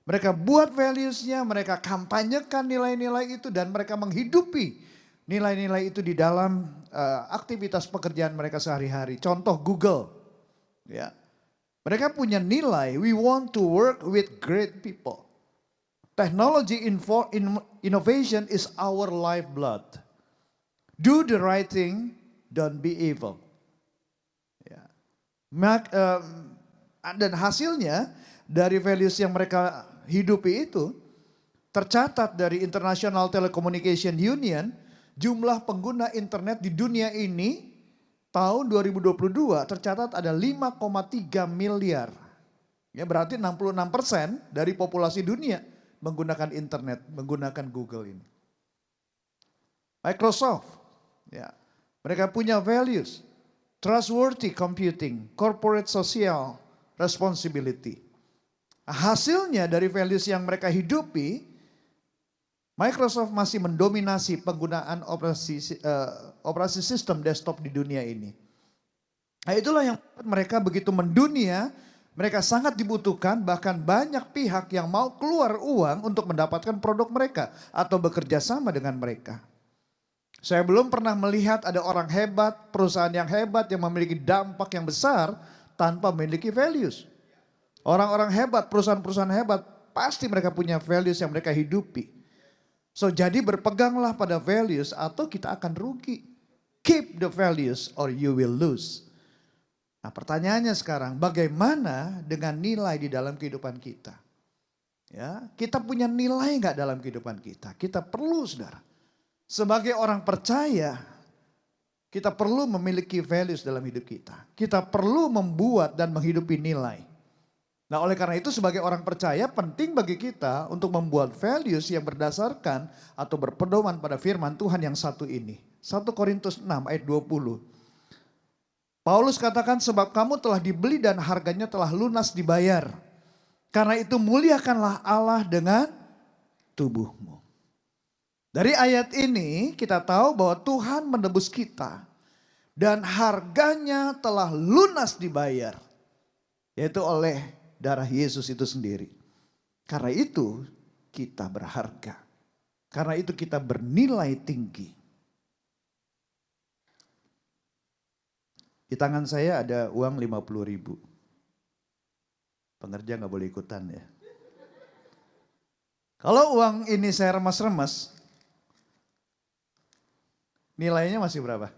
Mereka buat values-nya, mereka kampanyekan nilai-nilai itu dan mereka menghidupi nilai-nilai itu di dalam aktivitas pekerjaan mereka sehari-hari. Contoh Google, ya, mereka punya nilai, we want to work with great people. Technology innovation is our lifeblood. Do the right thing, don't be evil. Ya. Dan hasilnya dari values yang mereka hidupi itu tercatat dari International Telecommunication Union. Jumlah pengguna internet di dunia ini tahun 2022 tercatat ada 5,3 miliar. Ya, berarti 66% dari populasi dunia menggunakan internet, menggunakan Google ini. Microsoft, ya, mereka punya values, trustworthy computing, corporate social responsibility. Hasilnya dari values yang mereka hidupi, Microsoft masih mendominasi penggunaan operasi sistem desktop di dunia ini. Nah, itulah yang mereka begitu mendunia, mereka sangat dibutuhkan, bahkan banyak pihak yang mau keluar uang untuk mendapatkan produk mereka atau bekerja sama dengan mereka. Saya belum pernah melihat ada orang hebat, perusahaan yang hebat yang memiliki dampak yang besar tanpa memiliki values. Orang-orang hebat, perusahaan-perusahaan hebat, pasti mereka punya values yang mereka hidupi. So jadi berpeganglah pada values atau kita akan rugi. Keep the values or you will lose. Nah pertanyaannya sekarang, bagaimana dengan nilai di dalam kehidupan kita? Ya, kita punya nilai nggak dalam kehidupan kita? Kita perlu saudara. Sebagai orang percaya, kita perlu memiliki values dalam hidup kita. Kita perlu membuat dan menghidupi nilai. Nah oleh karena itu sebagai orang percaya penting bagi kita untuk membuat values yang berdasarkan atau berpedoman pada firman Tuhan yang satu ini. 1 Korintus 6 ayat 20. Paulus katakan sebab kamu telah dibeli dan harganya telah lunas dibayar. Karena itu muliakanlah Allah dengan tubuhmu. Dari ayat ini kita tahu bahwa Tuhan menebus kita dan harganya telah lunas dibayar, yaitu oleh darah Yesus itu sendiri. Karena itu kita berharga. Karena itu kita bernilai tinggi. Di tangan saya ada uang 50.000. Pengerja nggak boleh ikutan ya. Kalau uang ini saya remas-remas, nilainya masih berapa?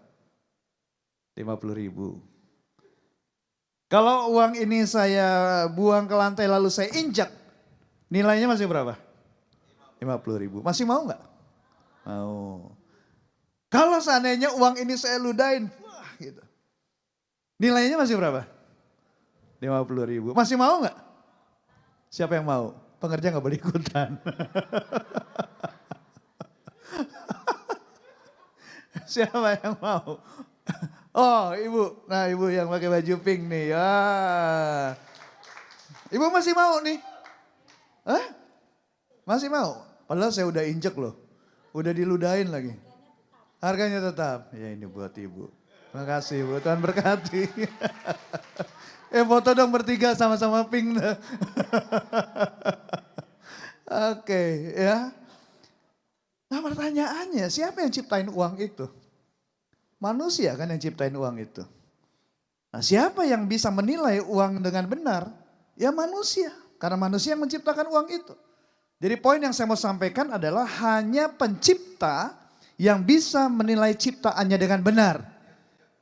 50.000. Kalau uang ini saya buang ke lantai lalu saya injak, nilainya masih berapa? 50.000. Masih mau nggak? Mau. Kalau seandainya uang ini saya ludahin, wah gitu. Nilainya masih berapa? 50.000. Masih mau nggak? Siapa yang mau? Pengerja nggak boleh ikutan. Siapa yang mau? Oh ibu, nah ibu yang pakai baju pink nih. Ya. Ibu masih mau nih? Hah? Masih mau? Padahal saya udah injek loh. Udah diludahin lagi. Harganya tetap. Ya ini buat ibu. Terima kasih ibu, Tuhan berkati. Foto dong bertiga sama-sama pink. Oke, ya. Nah pertanyaannya, siapa yang ciptain uang itu? Manusia kan yang ciptain uang itu. Nah siapa yang bisa menilai uang dengan benar? Ya manusia, karena manusia yang menciptakan uang itu. Jadi poin yang saya mau sampaikan adalah hanya pencipta yang bisa menilai ciptaannya dengan benar.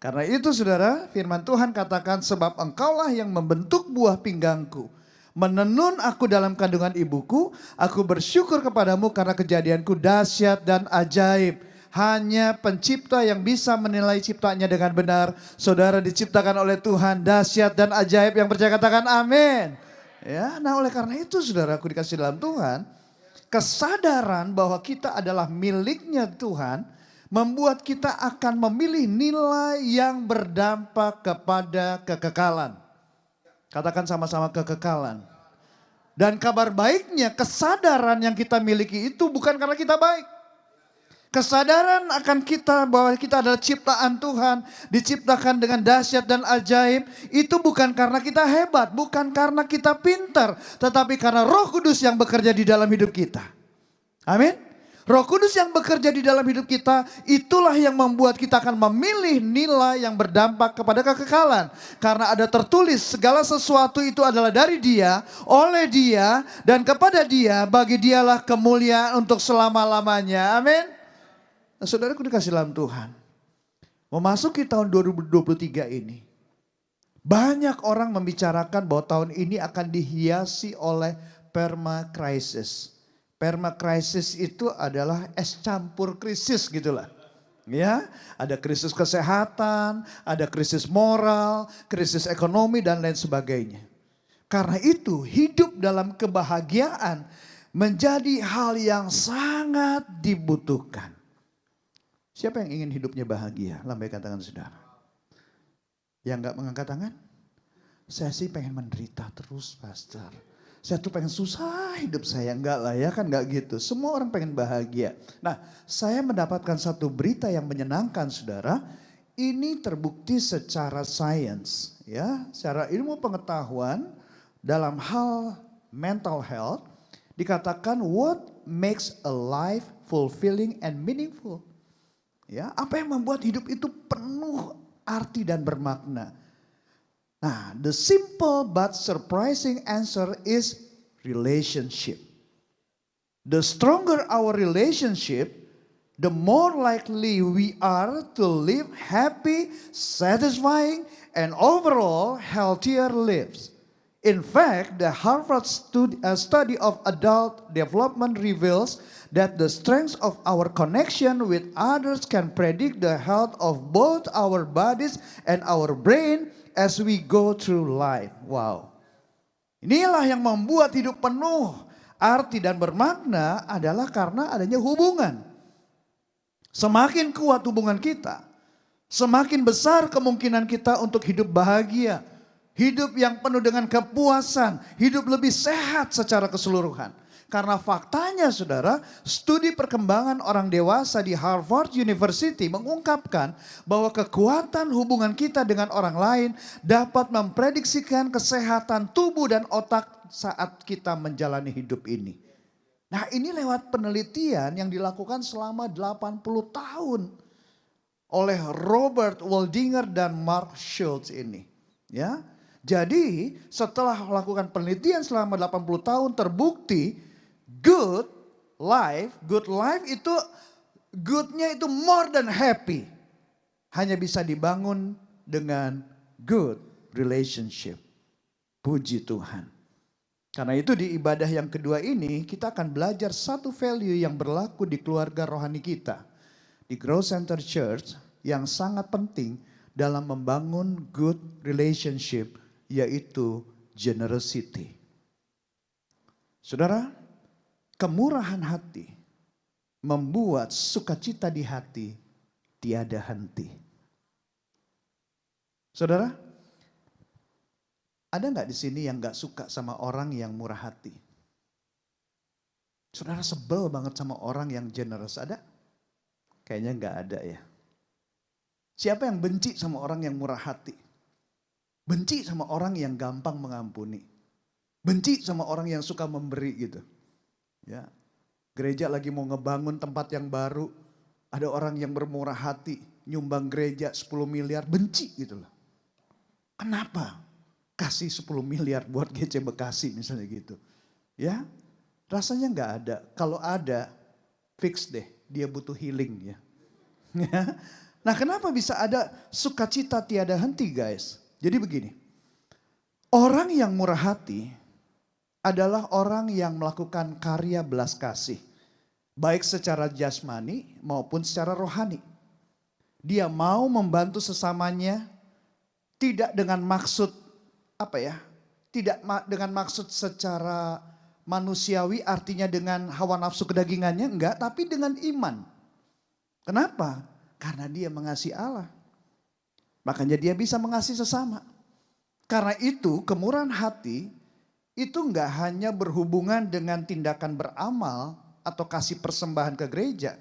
Karena itu saudara, firman Tuhan katakan, sebab engkaulah yang membentuk buah pinggangku. Menenun aku dalam kandungan ibuku, aku bersyukur kepadamu karena kejadianku dahsyat dan ajaib. Hanya pencipta yang bisa menilai ciptaannya dengan benar. Saudara diciptakan oleh Tuhan dahsyat dan ajaib, yang percaya katakan amin. Ya, nah oleh karena itu saudara, aku dikasih dalam Tuhan, kesadaran bahwa kita adalah miliknya Tuhan, membuat kita akan memilih nilai yang berdampak kepada kekekalan. Katakan sama-sama kekekalan. Dan kabar baiknya kesadaran yang kita miliki itu bukan karena kita baik. Kesadaran akan kita bahwa kita adalah ciptaan Tuhan, diciptakan dengan dahsyat dan ajaib, itu bukan karena kita hebat, bukan karena kita pintar, tetapi karena Roh Kudus yang bekerja di dalam hidup kita. Amin. Roh Kudus yang bekerja di dalam hidup kita, itulah yang membuat kita akan memilih nilai yang berdampak kepada kekekalan. Karena ada tertulis segala sesuatu itu adalah dari Dia, oleh Dia, dan kepada Dia, bagi Dialah kemuliaan untuk selama-lamanya. Amin. Nah, saudaraku dikasih dalam Tuhan, memasuki tahun 2023 ini, banyak orang membicarakan bahwa tahun ini akan dihiasi oleh permakrisis. Permakrisis itu adalah es campur krisis gitulah. Ya, ada krisis kesehatan, ada krisis moral, krisis ekonomi dan lain sebagainya. Karena itu hidup dalam kebahagiaan menjadi hal yang sangat dibutuhkan. Siapa yang ingin hidupnya bahagia? Lambaikan tangan saudara. Yang enggak mengangkat tangan? Saya sih pengen menderita terus, Pastor. Saya tuh pengen susah hidup saya. Enggak lah ya, kan enggak gitu. Semua orang pengen bahagia. Nah, saya mendapatkan satu berita yang menyenangkan saudara. Ini terbukti secara sains, ya, secara ilmu pengetahuan dalam hal mental health. Dikatakan what makes a life fulfilling and meaningful. Ya, apa yang membuat hidup itu penuh arti dan bermakna. Nah, the simple but surprising answer is relationship. The stronger our relationship, the more likely we are to live happy, satisfying, and overall healthier lives. In fact, the Harvard study of adult development reveals that the strength of our connection with others can predict the health of both our bodies and our brain as we go through life. Wow. Inilah yang membuat hidup penuh arti dan bermakna adalah karena adanya hubungan. Semakin kuat hubungan kita, semakin besar kemungkinan kita untuk hidup bahagia, hidup yang penuh dengan kepuasan, hidup lebih sehat secara keseluruhan. Karena faktanya saudara, studi perkembangan orang dewasa di Harvard University mengungkapkan bahwa kekuatan hubungan kita dengan orang lain dapat memprediksikan kesehatan tubuh dan otak saat kita menjalani hidup ini. Nah ini lewat penelitian yang dilakukan selama 80 tahun oleh Robert Waldinger dan Mark Schultz ini. Ya, jadi setelah melakukan penelitian selama 80 tahun terbukti good life itu goodnya itu more than happy. Hanya bisa dibangun dengan good relationship. Puji Tuhan. Karena itu di ibadah yang kedua ini kita akan belajar satu value yang berlaku di keluarga rohani kita. Di Growth Center Church yang sangat penting dalam membangun good relationship yaitu generosity. Saudara, kemurahan hati membuat sukacita di hati tiada henti. Saudara, ada nggak di sini yang nggak suka sama orang yang murah hati? Saudara sebel banget sama orang yang generous, ada? Kayaknya nggak ada ya. Siapa yang benci sama orang yang murah hati? Benci sama orang yang gampang mengampuni. Benci sama orang yang suka memberi gitu. Ya, gereja lagi mau ngebangun tempat yang baru, ada orang yang bermurah hati, nyumbang gereja 10 miliar, benci gitu loh. Kenapa? Kasih 10 miliar buat GC Bekasi misalnya gitu. Ya, rasanya nggak ada. Kalau ada, fix deh, dia butuh healing ya. Nah kenapa bisa ada sukacita tiada henti guys? Jadi begini, orang yang murah hati adalah orang yang melakukan karya belas kasih. Baik secara jasmani maupun secara rohani. Dia mau membantu sesamanya tidak dengan maksud tidak dengan maksud secara manusiawi artinya dengan hawa nafsu kedagingannya, enggak. Tapi dengan iman. Kenapa? Karena dia mengasihi Allah. Makanya dia bisa mengasihi sesama. Karena itu kemurahan hati itu enggak hanya berhubungan dengan tindakan beramal atau kasih persembahan ke gereja.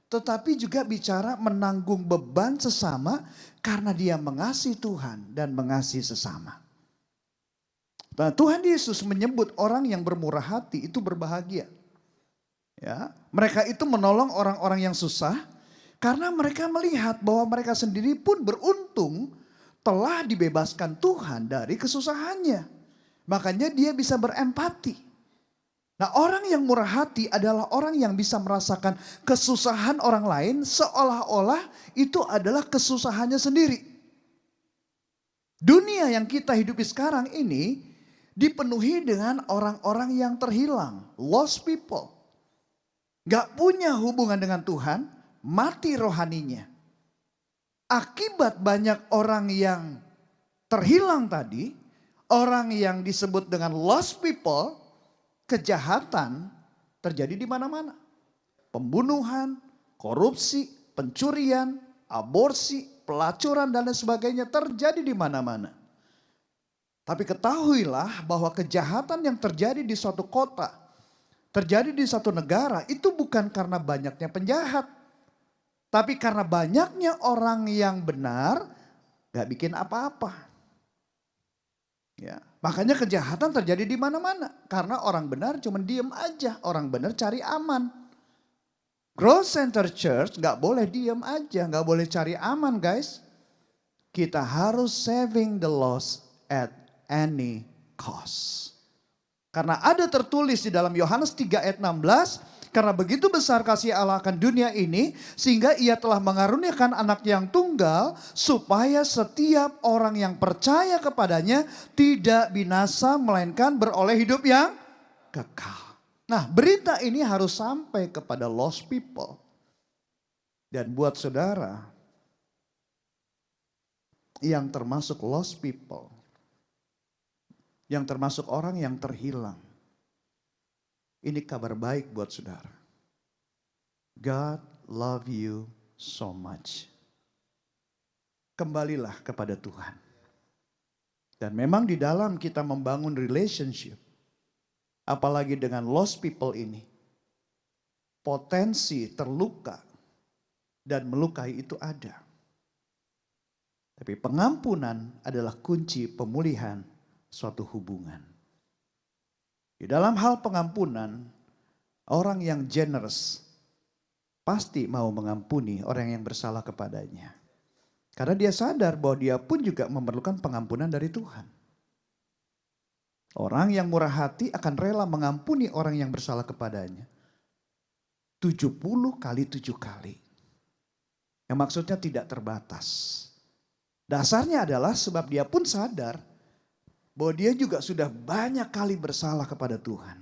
Tetapi juga bicara menanggung beban sesama karena dia mengasihi Tuhan dan mengasihi sesama. Nah, Tuhan Yesus menyebut orang yang bermurah hati itu berbahagia. Ya, mereka itu menolong orang-orang yang susah karena mereka melihat bahwa mereka sendiri pun beruntung telah dibebaskan Tuhan dari kesusahannya. Makanya dia bisa berempati. Nah, orang yang murah hati adalah orang yang bisa merasakan kesusahan orang lain seolah-olah itu adalah kesusahannya sendiri. Dunia yang kita hidupi sekarang ini dipenuhi dengan orang-orang yang terhilang, lost people. Gak punya hubungan dengan Tuhan, mati rohaninya. Akibat banyak orang yang terhilang tadi, orang yang disebut dengan lost people, kejahatan terjadi di mana-mana. Pembunuhan, korupsi, pencurian, aborsi, pelacuran dan lain sebagainya terjadi di mana-mana. Tapi ketahuilah bahwa kejahatan yang terjadi di suatu kota, terjadi di satu negara itu bukan karena banyaknya penjahat. Tapi karena banyaknya orang yang benar gak bikin apa-apa. Ya, makanya kejahatan terjadi di mana-mana. Karena orang benar cuma diem aja, orang benar cari aman. Growth Center Church gak boleh diem aja, gak boleh cari aman guys. Kita harus saving the lost at any cost. Karena ada tertulis di dalam Yohanes 3 ayat 16, karena begitu besar kasih Allah akan dunia ini, sehingga ia telah mengaruniakan anak yang tunggal, supaya setiap orang yang percaya kepadanya tidak binasa, melainkan beroleh hidup yang kekal. Nah, berita ini harus sampai kepada lost people. Dan buat saudara yang termasuk lost people, yang termasuk orang yang terhilang. Ini kabar baik buat saudara. God love you so much. Kembalilah kepada Tuhan. Dan memang di dalam kita membangun relationship, Apalagi dengan lost people ini. Potensi terluka dan melukai itu ada. Tapi pengampunan adalah kunci pemulihan suatu hubungan. Di dalam hal pengampunan, orang yang generous pasti mau mengampuni orang yang bersalah kepadanya. Karena dia sadar bahwa dia pun juga memerlukan pengampunan dari Tuhan. Orang yang murah hati akan rela mengampuni orang yang bersalah kepadanya. 70 kali 7 kali. Yang maksudnya tidak terbatas. Dasarnya adalah sebab dia pun sadar bahwa dia juga sudah banyak kali bersalah kepada Tuhan.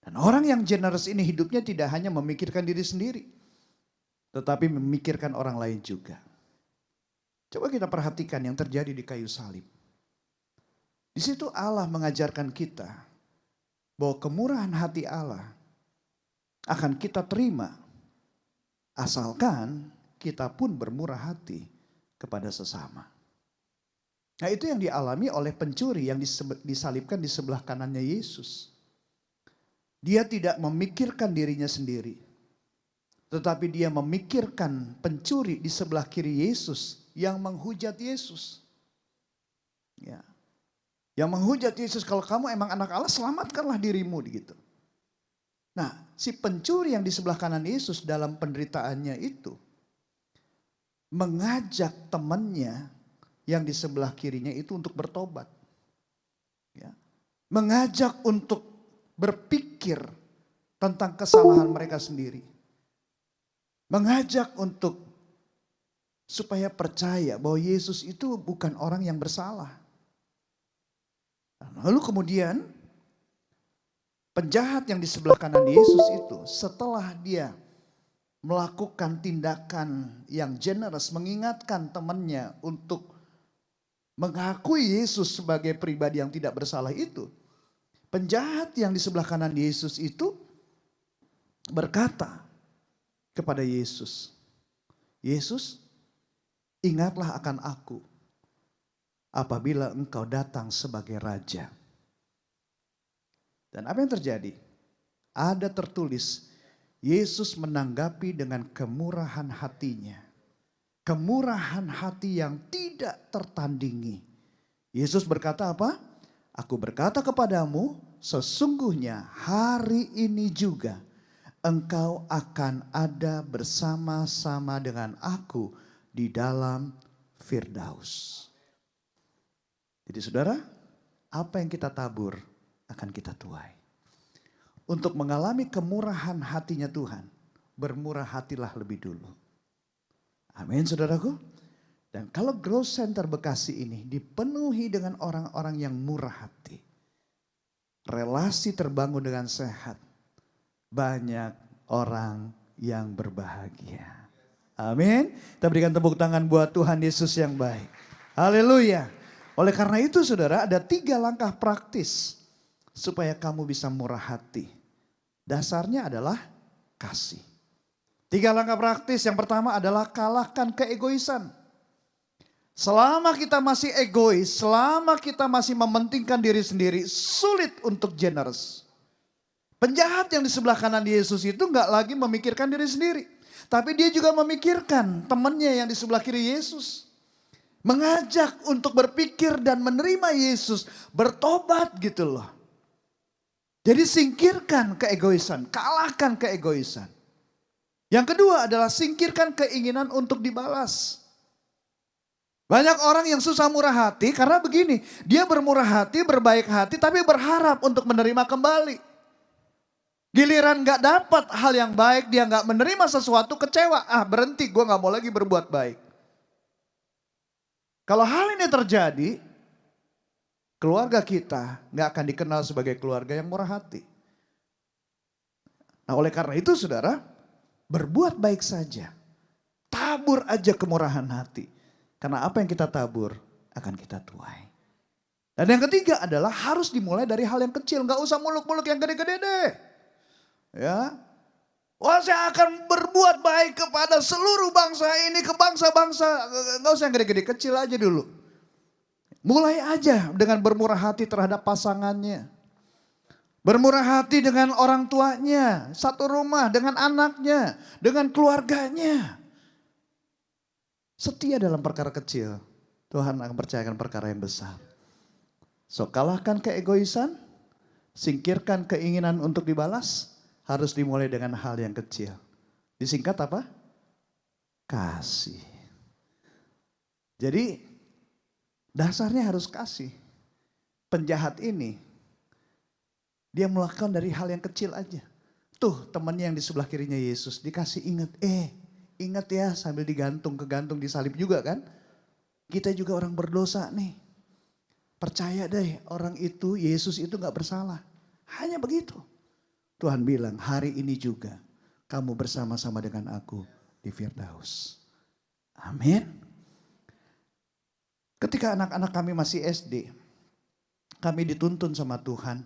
Dan orang yang generous ini hidupnya tidak hanya memikirkan diri sendiri, tetapi memikirkan orang lain juga. Coba kita perhatikan yang terjadi di kayu salib. Di situ Allah mengajarkan kita bahwa kemurahan hati Allah akan kita terima asalkan kita pun bermurah hati kepada sesama. Nah, itu yang dialami oleh pencuri yang disalibkan di sebelah kanannya Yesus. Dia tidak memikirkan dirinya sendiri, tetapi dia memikirkan pencuri di sebelah kiri Yesus yang menghujat Yesus. Ya. Yang menghujat Yesus, kalau kamu emang anak Allah, selamatkanlah dirimu gitu. Nah, si pencuri yang di sebelah kanan Yesus dalam penderitaannya itu mengajak temannya yang di sebelah kirinya itu untuk bertobat. Ya. Mengajak untuk berpikir tentang kesalahan mereka sendiri. Mengajak untuk supaya percaya bahwa Yesus itu bukan orang yang bersalah. Lalu kemudian penjahat yang di sebelah kanan Yesus itu setelah dia melakukan tindakan yang generous, mengingatkan temannya untuk mengakui Yesus sebagai pribadi yang tidak bersalah itu. Penjahat yang di sebelah kanan Yesus itu berkata kepada Yesus, Yesus, ingatlah akan aku apabila engkau datang sebagai raja. Dan apa yang terjadi? Ada tertulis, Yesus menanggapi dengan kemurahan hatinya. Kemurahan hati yang tidak tertandingi. Yesus berkata apa? Aku berkata kepadamu, sesungguhnya hari ini juga engkau akan ada bersama-sama dengan aku di dalam Firdaus. Jadi saudara, apa yang kita tabur akan kita tuai. Untuk mengalami kemurahan hatinya Tuhan, bermurah hatilah lebih dulu. Amin saudaraku. Dan kalau Growth Center Bekasi ini dipenuhi dengan orang-orang yang murah hati. Relasi terbangun dengan sehat. Banyak orang yang berbahagia. Amin. Kita berikan tepuk tangan buat Tuhan Yesus yang baik. Haleluya. Oleh karena itu saudara, ada 3 langkah praktis supaya kamu bisa murah hati. Dasarnya adalah kasih. 3 langkah praktis. Yang pertama adalah kalahkan keegoisan. Selama kita masih egois, selama kita masih mementingkan diri sendiri, sulit untuk generous. Penjahat yang di sebelah kanan Yesus itu nggak lagi memikirkan diri sendiri. Tapi dia juga memikirkan temannya yang di sebelah kiri Yesus. Mengajak untuk berpikir dan menerima Yesus, bertobat gitu loh. Jadi singkirkan keegoisan, kalahkan keegoisan. Yang kedua adalah singkirkan keinginan untuk dibalas. Banyak orang yang susah murah hati karena begini, dia bermurah hati, berbaik hati tapi berharap untuk menerima kembali. Giliran gak dapat hal yang baik, dia gak menerima sesuatu, kecewa. Berhenti, gue gak mau lagi berbuat baik. Kalau hal ini terjadi, keluarga kita gak akan dikenal sebagai keluarga yang murah hati. Nah oleh karena itu saudara, berbuat baik saja. Tabur aja kemurahan hati. Karena apa yang kita tabur akan kita tuai. Dan yang ketiga adalah harus dimulai dari hal yang kecil. Gak usah muluk-muluk yang gede-gede deh. Ya, wah saya akan berbuat baik kepada seluruh bangsa ini, ke bangsa-bangsa. Gak usah yang gede-gede, kecil aja dulu. Mulai aja dengan bermurah hati terhadap pasangannya. Bermurah hati dengan orang tuanya, satu rumah dengan anaknya, dengan keluarganya. Setia dalam perkara kecil, Tuhan akan percayakan perkara yang besar. So, kalahkan keegoisan, singkirkan keinginan untuk dibalas, harus dimulai dengan hal yang kecil. Disingkat apa? Kasih. Jadi dasarnya harus kasih. Penjahat ini, dia melakukan dari hal yang kecil aja. Tuh temannya yang di sebelah kirinya Yesus dikasih ingat ya sambil kegantung disalib juga kan. Kita juga orang berdosa nih. Percaya deh orang itu, Yesus itu gak bersalah. Hanya begitu. Tuhan bilang hari ini juga kamu bersama-sama dengan aku di Firdaus. Amin. Ketika anak-anak kami masih SD, kami dituntun sama Tuhan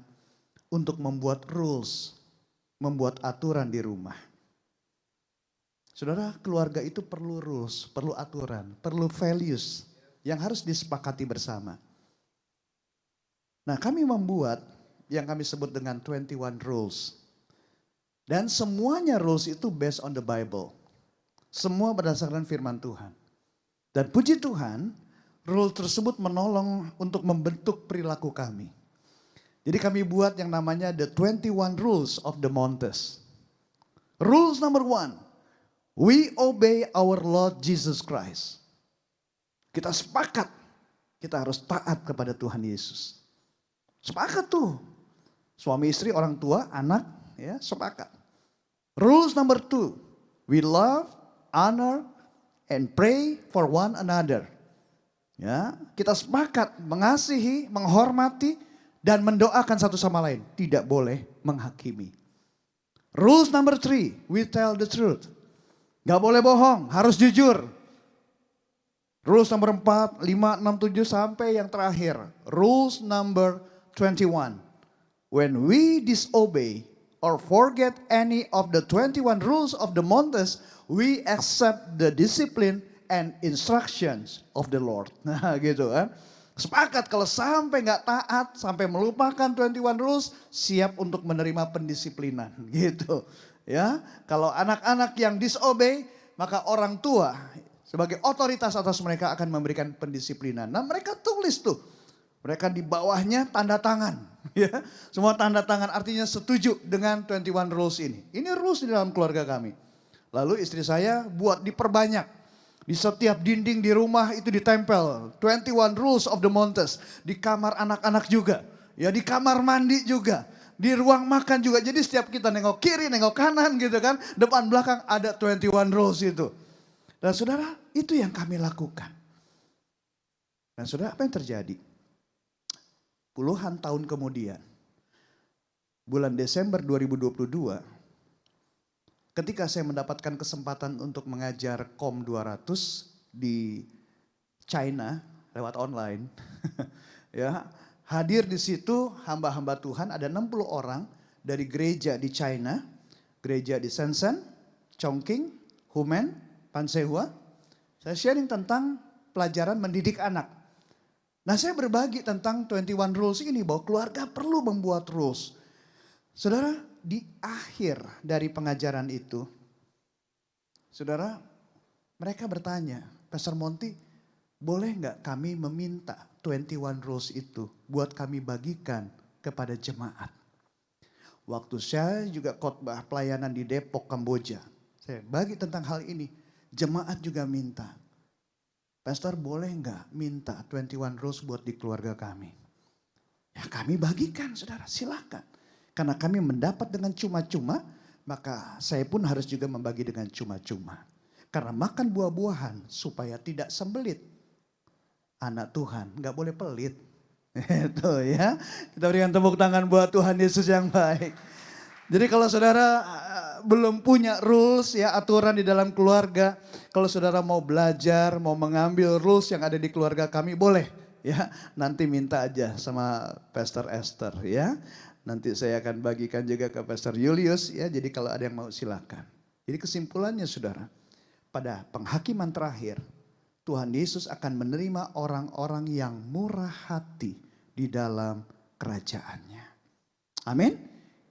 untuk membuat rules, membuat aturan di rumah. Saudara, keluarga itu perlu rules, perlu aturan, perlu values yang harus disepakati bersama. Nah, kami membuat yang kami sebut dengan 21 rules. Dan semuanya rules itu based on the Bible. Semua berdasarkan firman Tuhan. Dan puji Tuhan, rule tersebut menolong untuk membentuk perilaku kami. Jadi kami buat yang namanya the 21 rules of the Montes. Rules number 1, we obey our Lord Jesus Christ. Kita sepakat, kita harus taat kepada Tuhan Yesus. Sepakat tuh, suami istri, orang tua, anak, ya sepakat. Rules number 2, we love, honor, and pray for one another. Ya, kita sepakat mengasihi, menghormati, dan mendoakan satu sama lain. Tidak boleh menghakimi. Rules number 3, we tell the truth. Gak boleh bohong, harus jujur. Rules number 4, 5, 6, 7 sampai yang terakhir. Rules number 21. When we disobey or forget any of the 21 rules of the Montes, we accept the discipline and instructions of the Lord. Nah gitu kan. Sepakat kalau sampai gak taat, sampai melupakan 21 rules, siap untuk menerima pendisiplinan gitu. Ya, kalau anak-anak yang disobey, maka orang tua sebagai otoritas atas mereka akan memberikan pendisiplinan. Nah mereka tulis tuh, mereka di bawahnya tanda tangan. Ya, semua tanda tangan artinya setuju dengan 21 rules ini. Ini rules di dalam keluarga kami. Lalu istri saya buat diperbanyak. Di setiap dinding di rumah itu ditempel 21 rules of the Montes. Di kamar anak-anak juga. Ya di kamar mandi juga. Di ruang makan juga. Jadi setiap kita nengok kiri, nengok kanan gitu kan. Depan belakang ada 21 rules itu. Dan saudara, itu yang kami lakukan. Dan saudara, apa yang terjadi? Puluhan tahun kemudian, bulan Desember 2022, ketika saya mendapatkan kesempatan untuk mengajar KOM 200 di China lewat online, ya hadir di situ hamba-hamba Tuhan ada 60 orang dari gereja di China, gereja di Shenzhen, Chongqing, Humen, Pansehua. Saya sharing tentang pelajaran mendidik anak. Nah saya berbagi tentang 21 rules ini bahwa keluarga perlu membuat rules. Saudara, di akhir dari pengajaran itu, saudara, mereka bertanya, Pastor Monty, boleh nggak kami meminta 21 rules itu buat kami bagikan kepada jemaat? Waktu saya juga khotbah pelayanan di Depok, Kamboja, saya bagi tentang hal ini, jemaat juga minta. Pastor boleh nggak minta 21 rules buat di keluarga kami? Ya kami bagikan saudara, silakan. Karena kami mendapat dengan cuma-cuma, maka saya pun harus juga membagi dengan cuma-cuma. Karena makan buah-buahan supaya tidak sembelit. Anak Tuhan nggak boleh pelit. Itu ya. Kita berikan tepuk tangan buat Tuhan Yesus yang baik. Jadi kalau saudara belum punya rules ya, aturan di dalam keluarga, kalau saudara mau belajar, mau mengambil rules yang ada di keluarga kami, boleh ya. Nanti minta aja sama Pastor Esther ya. Nanti saya akan bagikan juga ke Pastor Julius ya. Jadi kalau ada yang mau silakan. Jadi kesimpulannya saudara, pada penghakiman terakhir, Tuhan Yesus akan menerima orang-orang yang murah hati di dalam kerajaannya. Amin.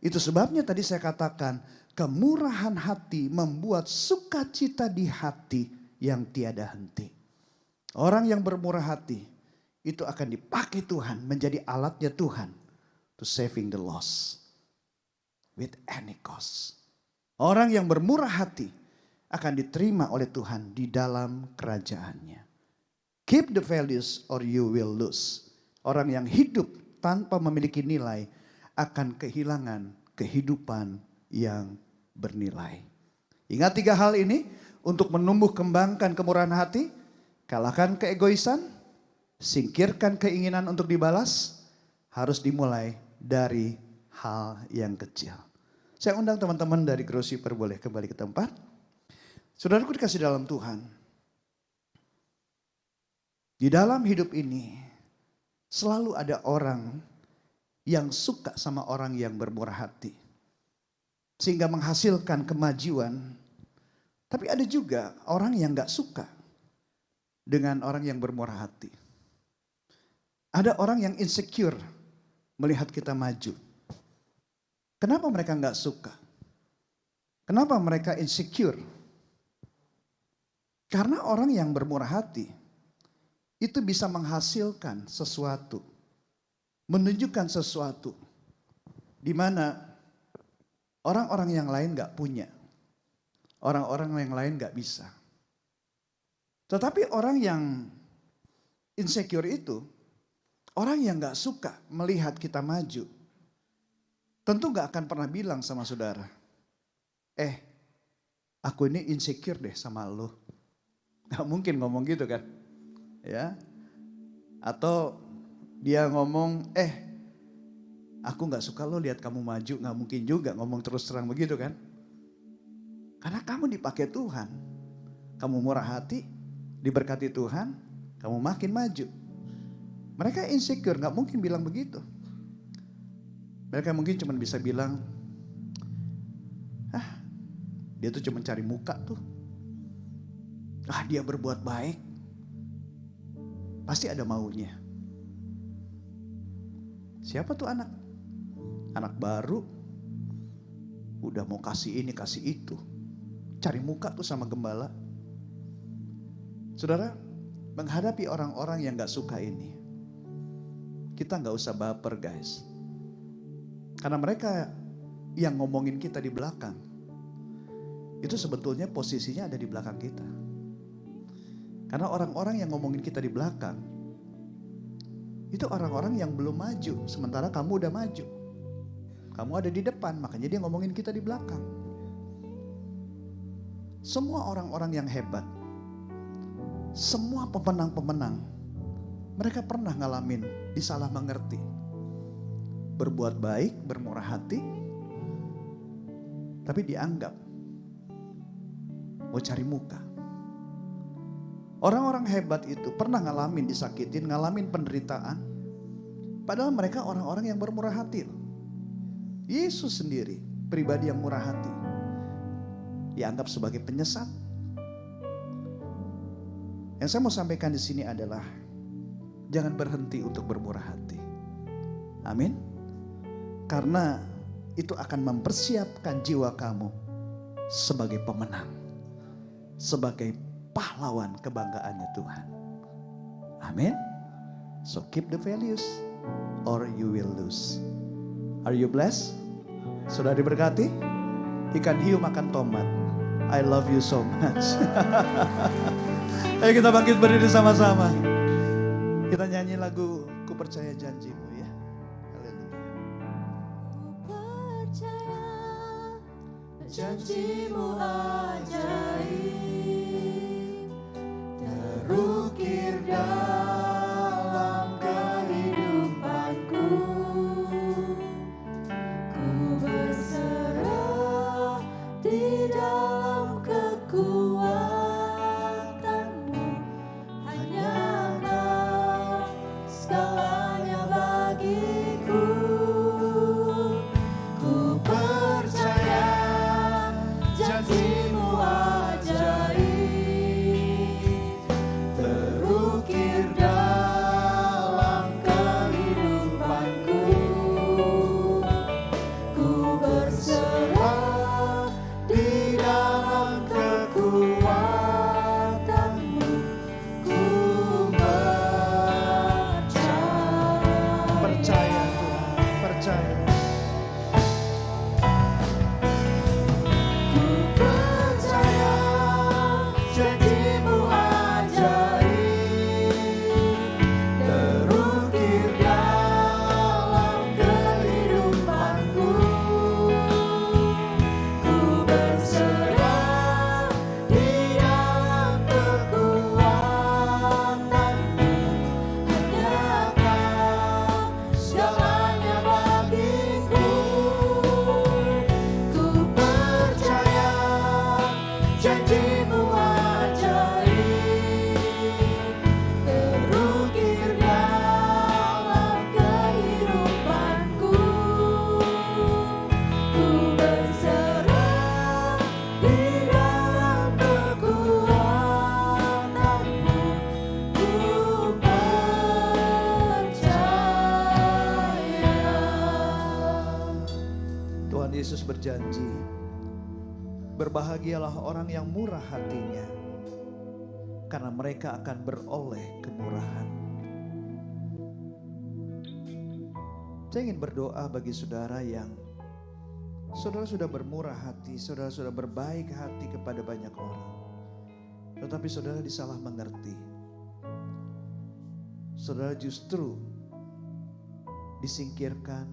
Itu sebabnya tadi saya katakan, kemurahan hati membuat sukacita di hati yang tiada henti. Orang yang bermurah hati itu akan dipakai Tuhan, menjadi alatnya Tuhan to saving the lost with any cost. Orang yang bermurah hati akan diterima oleh Tuhan di dalam kerajaannya. Keep the values or you will lose. Orang yang hidup tanpa memiliki nilai akan kehilangan kehidupan yang bernilai. Ingat 3 hal ini untuk menumbuh kembangkan kemurahan hati. Kalahkan keegoisan, singkirkan keinginan untuk dibalas, harus dimulai dari hal yang kecil. Saya undang teman-teman dari Growshipper boleh kembali ke tempat. Saudaraku dikasih dalam Tuhan. Di dalam hidup ini selalu ada orang yang suka sama orang yang bermurah hati. Sehingga menghasilkan kemajuan. Tapi ada juga orang yang gak suka dengan orang yang bermurah hati. Ada orang yang insecure melihat kita maju. Kenapa mereka gak suka? Kenapa mereka insecure? Karena orang yang bermurah hati itu bisa menghasilkan sesuatu. Menunjukkan sesuatu. Di mana orang-orang yang lain gak punya. Orang-orang yang lain gak bisa. Tetapi orang yang insecure itu, orang yang gak suka melihat kita maju, tentu gak akan pernah bilang sama saudara, aku ini insecure deh sama lo. Gak mungkin ngomong gitu kan. Ya. Atau dia ngomong, aku gak suka lo lihat kamu maju. Gak mungkin juga ngomong terus terang begitu kan. Karena kamu dipakai Tuhan. Kamu murah hati, diberkati Tuhan, kamu makin maju. Mereka insecure, gak mungkin bilang begitu. Mereka mungkin cuma bisa bilang, dia tuh cuma cari muka tuh. Dia berbuat baik, pasti ada maunya. Siapa tuh anak? Anak baru, udah mau kasih ini, kasih itu. Cari muka tuh sama gembala. Saudara, menghadapi orang-orang yang gak suka ini, kita gak usah baper guys. Karena mereka yang ngomongin kita di belakang, itu sebetulnya posisinya ada di belakang kita. Karena orang-orang yang ngomongin kita di belakang, itu orang-orang yang belum maju, sementara kamu udah maju. Kamu ada di depan, makanya dia ngomongin kita di belakang. Semua orang-orang yang hebat, semua pemenang-pemenang, mereka pernah ngalamin disalah mengerti. Berbuat baik, bermurah hati, tapi dianggap mau cari muka. Orang-orang hebat itu pernah ngalamin disakitin, ngalamin penderitaan. Padahal mereka orang-orang yang bermurah hati. Yesus sendiri pribadi yang murah hati. Dianggap sebagai penyesat. Yang saya mau sampaikan di sini adalah jangan berhenti untuk bermurah hati. Amin. Karena itu akan mempersiapkan jiwa kamu sebagai pemenang. Sebagai pahlawan kebanggaannya Tuhan. Amin. So keep the values or you will lose. Are you blessed? Sudah diberkati? Ikan hiu makan tomat. I love you so much. Ayo kita bangkit berdiri sama-sama. Kita nyanyi lagu Ku Percaya Janjimu ya. Haleluya. Ku percaya janjimu ajaib, terukir dalam kehidupanku. Ku berserah di dalam kekuatanmu, hanya Kau segalanya bagiku. Ku percaya janjimu janjimu ajaib, terukir dalam kehidupanku. Ku berserah di dalam kekuatanmu, ku percaya. Tuhan Yesus berjanji, berbahagialah orang yang murah hatinya, karena mereka akan beroleh kemurahan. Saya ingin berdoa bagi saudara yang saudara sudah bermurah hati, saudara sudah berbaik hati kepada banyak orang, tetapi saudara disalah mengerti. Saudara justru disingkirkan,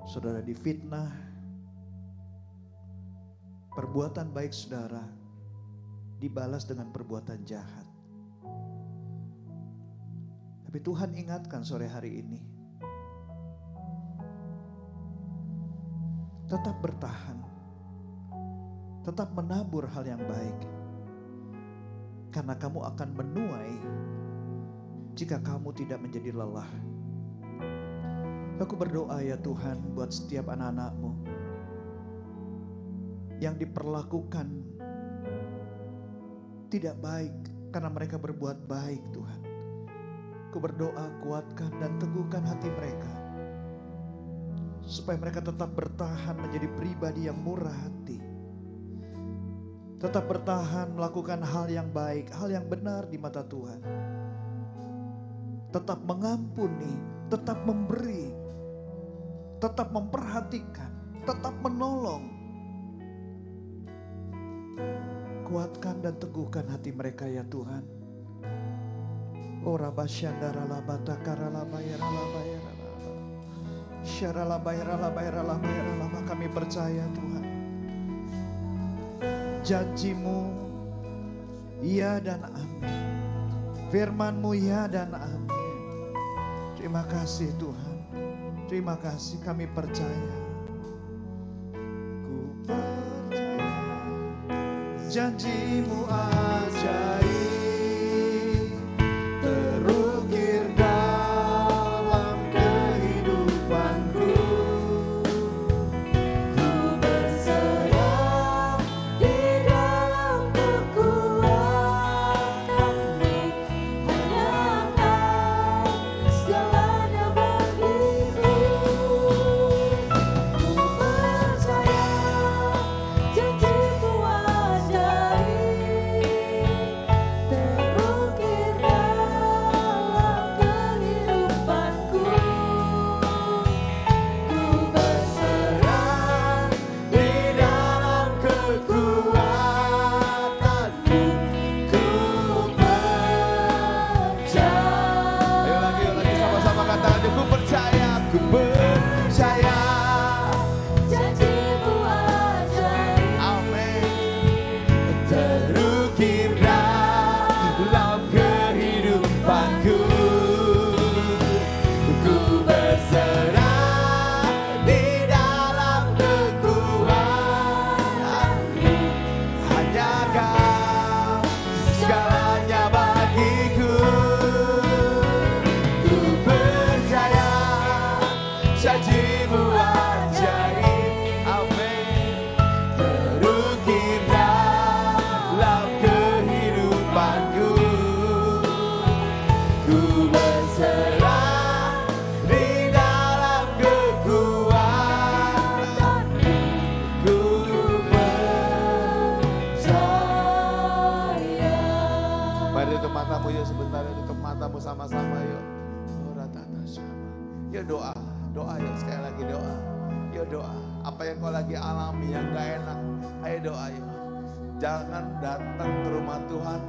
saudara difitnah, perbuatan baik saudara dibalas dengan perbuatan jahat. Tapi Tuhan ingatkan sore hari ini, tetap bertahan, tetap menabur hal yang baik, karena kamu akan menuai jika kamu tidak menjadi lelah. Aku berdoa ya Tuhan buat setiap anak-anak-Mu yang diperlakukan tidak baik karena mereka berbuat baik Tuhan. Ku berdoa kuatkan dan teguhkan hati mereka, supaya mereka tetap bertahan menjadi pribadi yang murah hati. Tetap bertahan melakukan hal yang baik, hal yang benar di mata Tuhan. Tetap mengampuni, tetap memberi, tetap memperhatikan, tetap menolong. Kuatkan dan teguhkan hati mereka ya Tuhan. Ora basyandara labata karala bayara labayara syarala bayara labayara labayara lama. Kami percaya Tuhan, janjimu ya dan amin, firmanmu ya dan amin. Terima kasih Tuhan, terima kasih, kami percaya. Janjimu ajaib, terukir dalam kehidupanku. Ku berserah di dalam kekuatanmu, hanya Kau segalanya bagiku. Ku percaya janjimu terukir dalam kehidupanku. Ku berserah di dalam kekuatanmu, ku percaya. Ayo lagi sama-sama katakan, ku percaya, ku percaya. Janjimu ajaib, Amin. Terukir dalam kehidupanku. Ku berserah di dalam kekuatanmu, hanya Kau segalanya bagiku. Ku percaya janjimu ajaib, amin. Terukir dalam kehidupanku. Ku berserah di dalam kekuatanmu, ku percaya. Mari tutup matamu yuk sebentar, tutup matamu sama-sama yuk. Yuk doa, doa yuk, sekali lagi doa. Yuk doa, apa yang kau lagi alami yang gak enak, ayo doa yuk. Jangan datang ke rumah Tuhan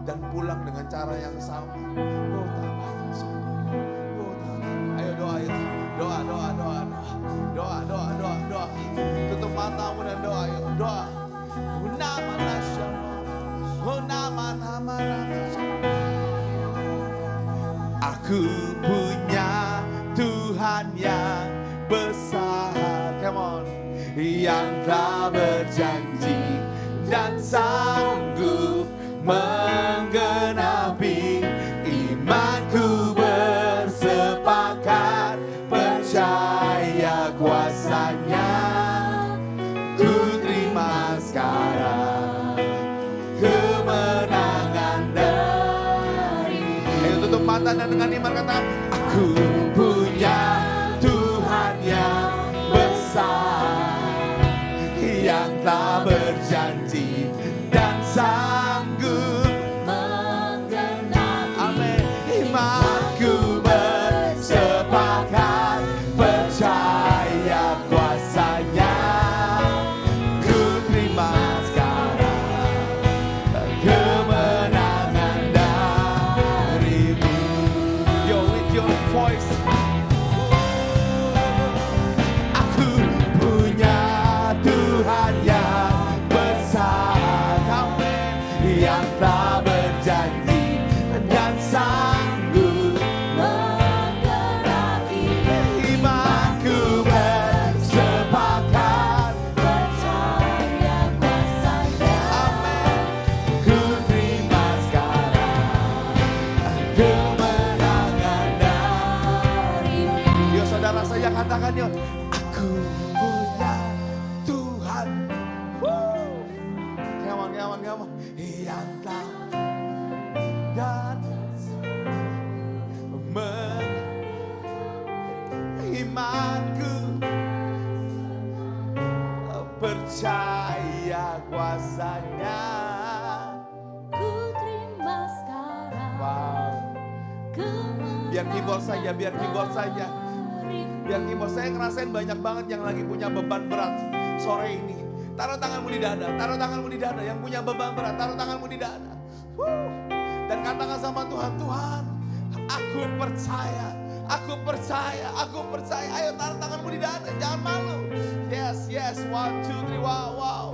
dan pulang dengan cara yang sama. Ayo doa yuk, doa, doa, doa, doa, doa, doa, doa. Tutup matamu dan doa yuk, doa. Nama Nasya, nama Aku punya Tuhan yang besar, come on, yang telah berjanji dan sanggup menggenapi. Imanku bersepakat percaya kuasanya. Ku terima sekarang kemenangan dari. Ayo tutup mata dan dengan iman katakan, aku punya Tuhan yang besar, yang telah berjanji dan sanggup menggenapi. Amin. Imanku bersepakat percaya kuasanya. Ku terima sekarang kemenangan darimu. Yo, with your voice. Aku punya Tuhan yang besar, amin, yang telah berjanji dan sanggup menggenapi. Imanku bersepakat percaya kuasanya. Amin. Ku terima sekarang kemenangan darimu. Yo saudara saya katakan yo, aku punya Tuhan. Come on. Yang tak dan imanku percaya kuasanya. Ku terima sekarang. Wow. Biar keyboard saja. Biar keyboard saya ngerasain banyak banget yang lagi punya beban berat sore ini. Taruh tanganmu di dada, yang punya beban berat, taruh tanganmu di dada. Dan katakan sama Tuhan, Tuhan, aku percaya. Ayo taruh tanganmu di dada, jangan malu. Yes, 1, 2, 3, wow.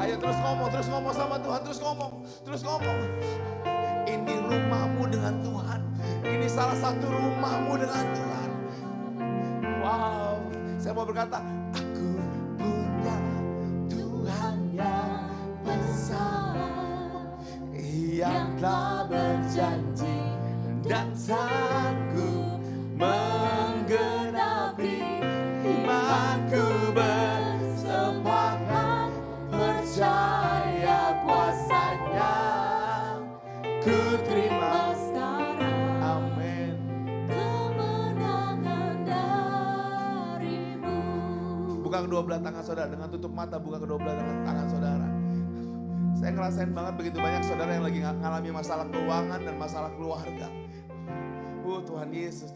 Ayo terus ngomong sama Tuhan, terus ngomong. Ini rumahmu dengan Tuhan. Ini salah satu rumahmu dengan Tuhan. Wow, saya mau berkata, aku punya Tuhan yang besar, yang telah berjanji dan sanggup menggenapi. Imanku bersepakat percaya kuasanya. Ku terima sekarang, amin, kemenangan darimu. Buka kedua belah tangan saudara, dengan tutup mata buka kedua belah tangan saudara. Saya ngerasain banget begitu banyak saudara yang lagi ngalami masalah keuangan dan masalah keluarga. Tuhan Yesus.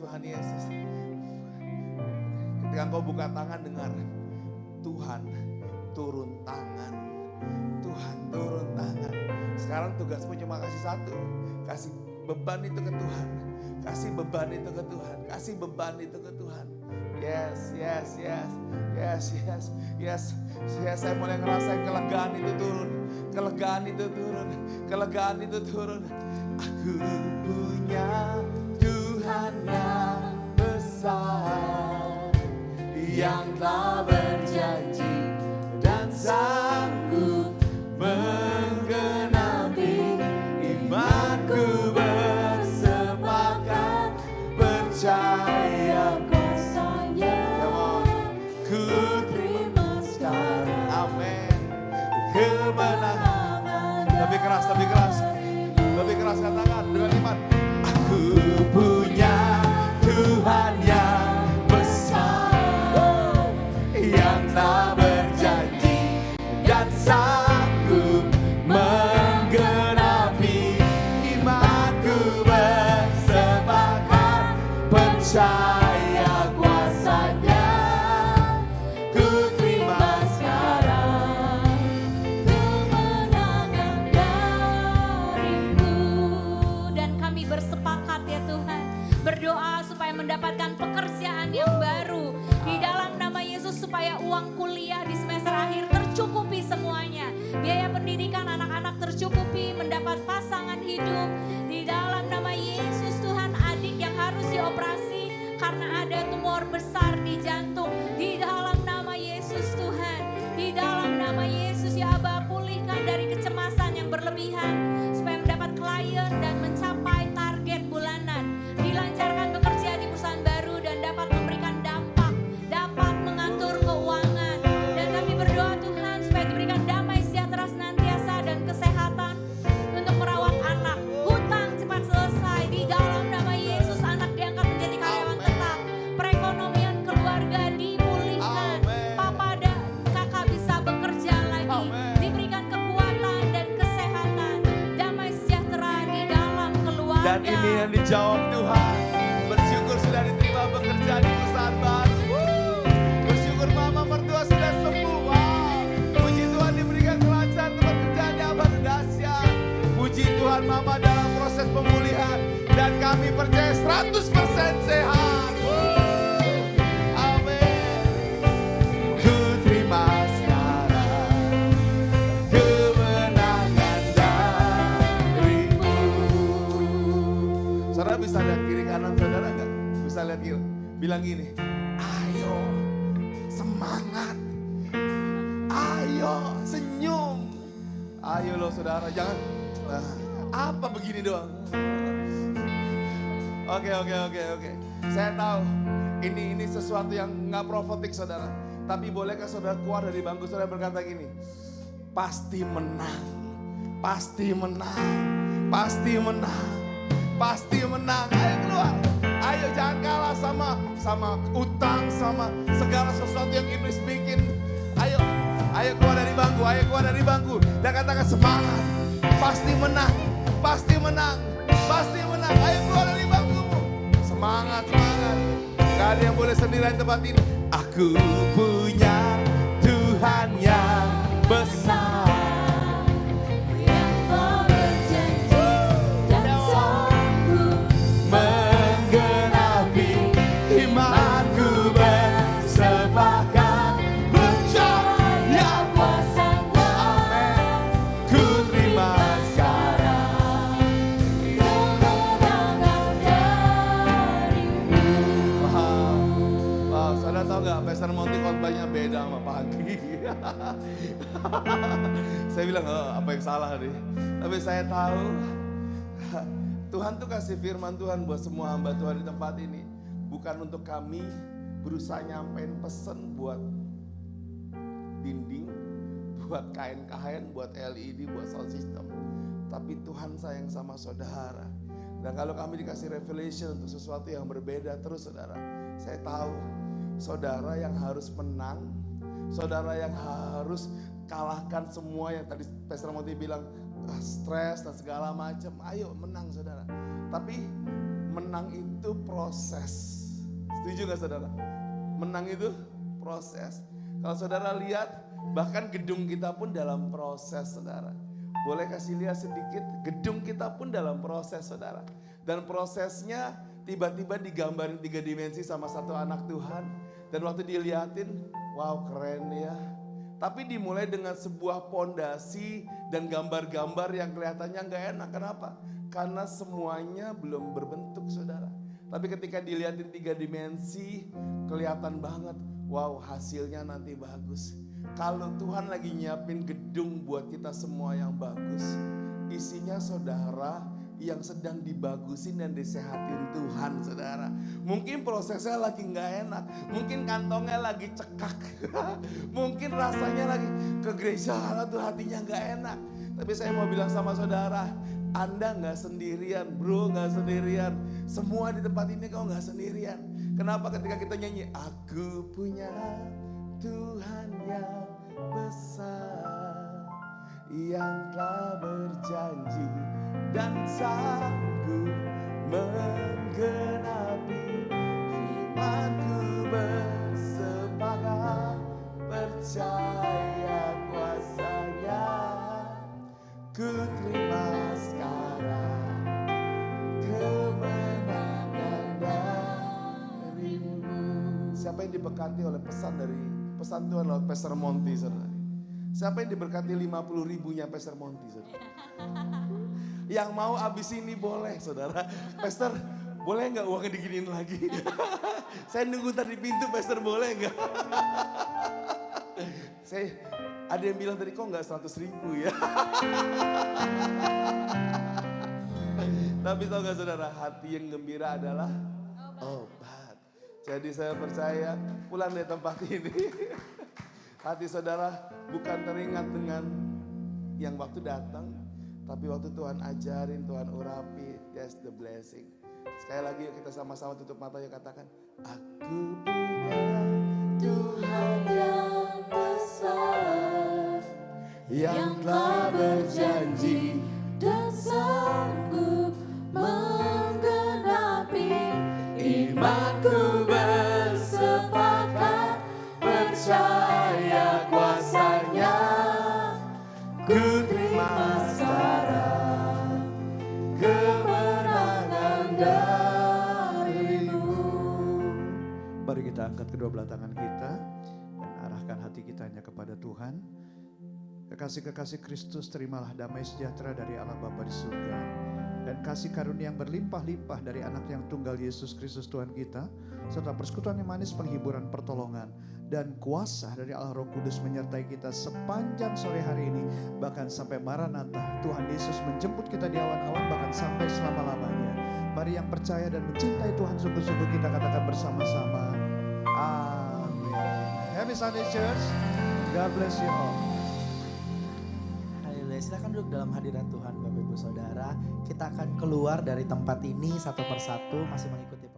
Ketika engkau buka tangan, dengar Tuhan turun tangan. Sekarang tugasmu cuma kasih satu, kasih beban itu ke Tuhan. Kasih beban itu ke Tuhan. Yes. Saya mulai ngerasain kelegaan itu turun. Aku punya Tuhan yang besar, yang telah berjanji dan sanggup menggenapi. Imanku bersepakat percaya kuasanya. Ku terima sekarang, amin, kemenangan. Lebih keras katakan dengan iman. Aku punya Tuhan yang besar, yang telah berjanji dan sanggup menggenapi. Imanku bersepakat percaya kuasanya. Ku terima sekarang kemenangan darimu. Dan kami bersepakat ya Tuhan, berdoa supaya mendapatkan pekerjaan yang baru di dalam nama Yesus, supaya uang kuliah di semester akhir tercukupi semuanya. ini yang dijawab Tuhan. Bersyukur sudah diterima bekerja di perusahaan baru. Bersyukur mama mertua sudah sembuh. Wow. Puji Tuhan diberikan kelancaran tempat kerjaan yang baru dahsyat. Puji Tuhan mama dalam proses pemulihan. Dan kami percaya 100% sehat. Amin. Ku terima sekarang kemenangan darimu. Saudara bisa lihat kiri kanan saudara enggak? Bisa lihat kiri. Bilang gini, ayo semangat. Ayo senyum. Ayo loh saudara, jangan apa begini doang. Oke. Saya tahu ini sesuatu yang nggak profetik saudara. Tapi bolehkah saudara keluar dari bangku saudara berkata gini, pasti menang, pasti menang, pasti menang, pasti menang. Ayo keluar, ayo jangan kalah sama utang, sama segala sesuatu yang iblis bikin. Ayo keluar dari bangku, ayo keluar dari bangku dan katakan semangat, pasti menang, pasti menang, pasti menang. Ayo keluar dari bangkumu, semangat. Gak ada yang boleh sendirian tempat ini. Aku punya Tuhan yang besar, yang telah berjanji dan sanggup menggenapi imanku bersepakat percaya kuasa-Nya. Amin. Ku terima sekarang kemenangan darimu. Wow, saudara tahu gak Pastor Monty khotbahnya beda sama pagi. Saya bilang apa yang salah nih. Tapi saya tahu Tuhan tuh kasih firman Tuhan buat semua hamba Tuhan di tempat ini. Bukan untuk kami berusaha nyampein pesen buat dinding, buat kain-kain, buat LED, buat sound system. Tapi Tuhan sayang sama saudara. Dan kalau kami dikasih revelation untuk sesuatu yang berbeda terus saudara. Saya tahu saudara yang harus menang, saudara yang harus kalahkan semua yang tadi Pastor Monty bilang stres dan segala macam. Ayo menang saudara. Tapi menang itu proses. Setuju gak saudara? Menang itu proses. Kalau saudara lihat bahkan gedung kita pun dalam proses saudara. Boleh kasih lihat sedikit, gedung kita pun dalam proses saudara. Dan prosesnya tiba-tiba digambarin 3 dimensi sama satu anak Tuhan. Dan waktu dilihatin, wow keren ya. Tapi dimulai dengan sebuah pondasi dan gambar-gambar yang kelihatannya gak enak. Kenapa? Karena semuanya belum berbentuk saudara. Tapi ketika dilihatin 3 dimensi, kelihatan banget, wow hasilnya nanti bagus. Kalau Tuhan lagi nyiapin gedung buat kita semua yang bagus, isinya saudara yang sedang dibagusin dan disehatin Tuhan saudara. Mungkin prosesnya lagi gak enak, mungkin kantongnya lagi cekak, mungkin rasanya lagi ke gereja tuh hatinya gak enak. Tapi saya mau bilang sama saudara, Anda gak sendirian bro, gak sendirian. Semua di tempat ini kau gak sendirian. Kenapa ketika kita nyanyi, aku punya Tuhan yang besar, yang telah berjanji dan sanggup menggenapi firman-Ku, bersepakat percaya kuasa-Nya. Ku terima sekarang kemenangan darimu. Siapa yang diberkati oleh pesan Tuhan lewat Pastor Monty saudara? Siapa yang diberkati 50.000-nya Pastor Monty saudara? Yang mau abis ini boleh saudara. Pastor boleh gak uangnya diginiin lagi? Saya nunggu tadi pintu Pastor boleh gak? Ada yang bilang tadi kok gak 100.000 ya? Tapi tau gak saudara, hati yang gembira adalah obat. Jadi saya percaya pulang dari tempat ini, hati saudara bukan teringat dengan yang waktu datang, tapi waktu Tuhan ajarin, Tuhan urapi, that's the blessing. Sekali lagi yuk kita sama-sama tutup mata yuk katakan, aku punya Tuhan yang besar, yang telah berjanji dan sanggup ku terima sekarang kemenangan darimu. Mari kita angkat kedua belah tangan kita dan arahkan hati kita hanya kepada Tuhan. Kekasih-kekasih Kristus, terimalah damai sejahtera dari Allah Bapa di surga dan kasih karunia yang berlimpah-limpah dari anak yang tunggal Yesus Kristus Tuhan kita, serta persekutuan yang manis penghiburan pertolongan dan kuasa dari Allah Roh Kudus menyertai kita sepanjang sore hari ini, bahkan sampai Maranatha. Tuhan Yesus menjemput kita di awan-awan, bahkan sampai selama-lamanya. Mari yang percaya dan mencintai Tuhan sungguh-sungguh kita katakan bersama-sama, amin. Happy Sunday Church. God bless you all. Haleluya, silakan duduk dalam hadirat Tuhan Bapak Ibu Saudara. Kita akan keluar dari tempat ini satu persatu masih mengikuti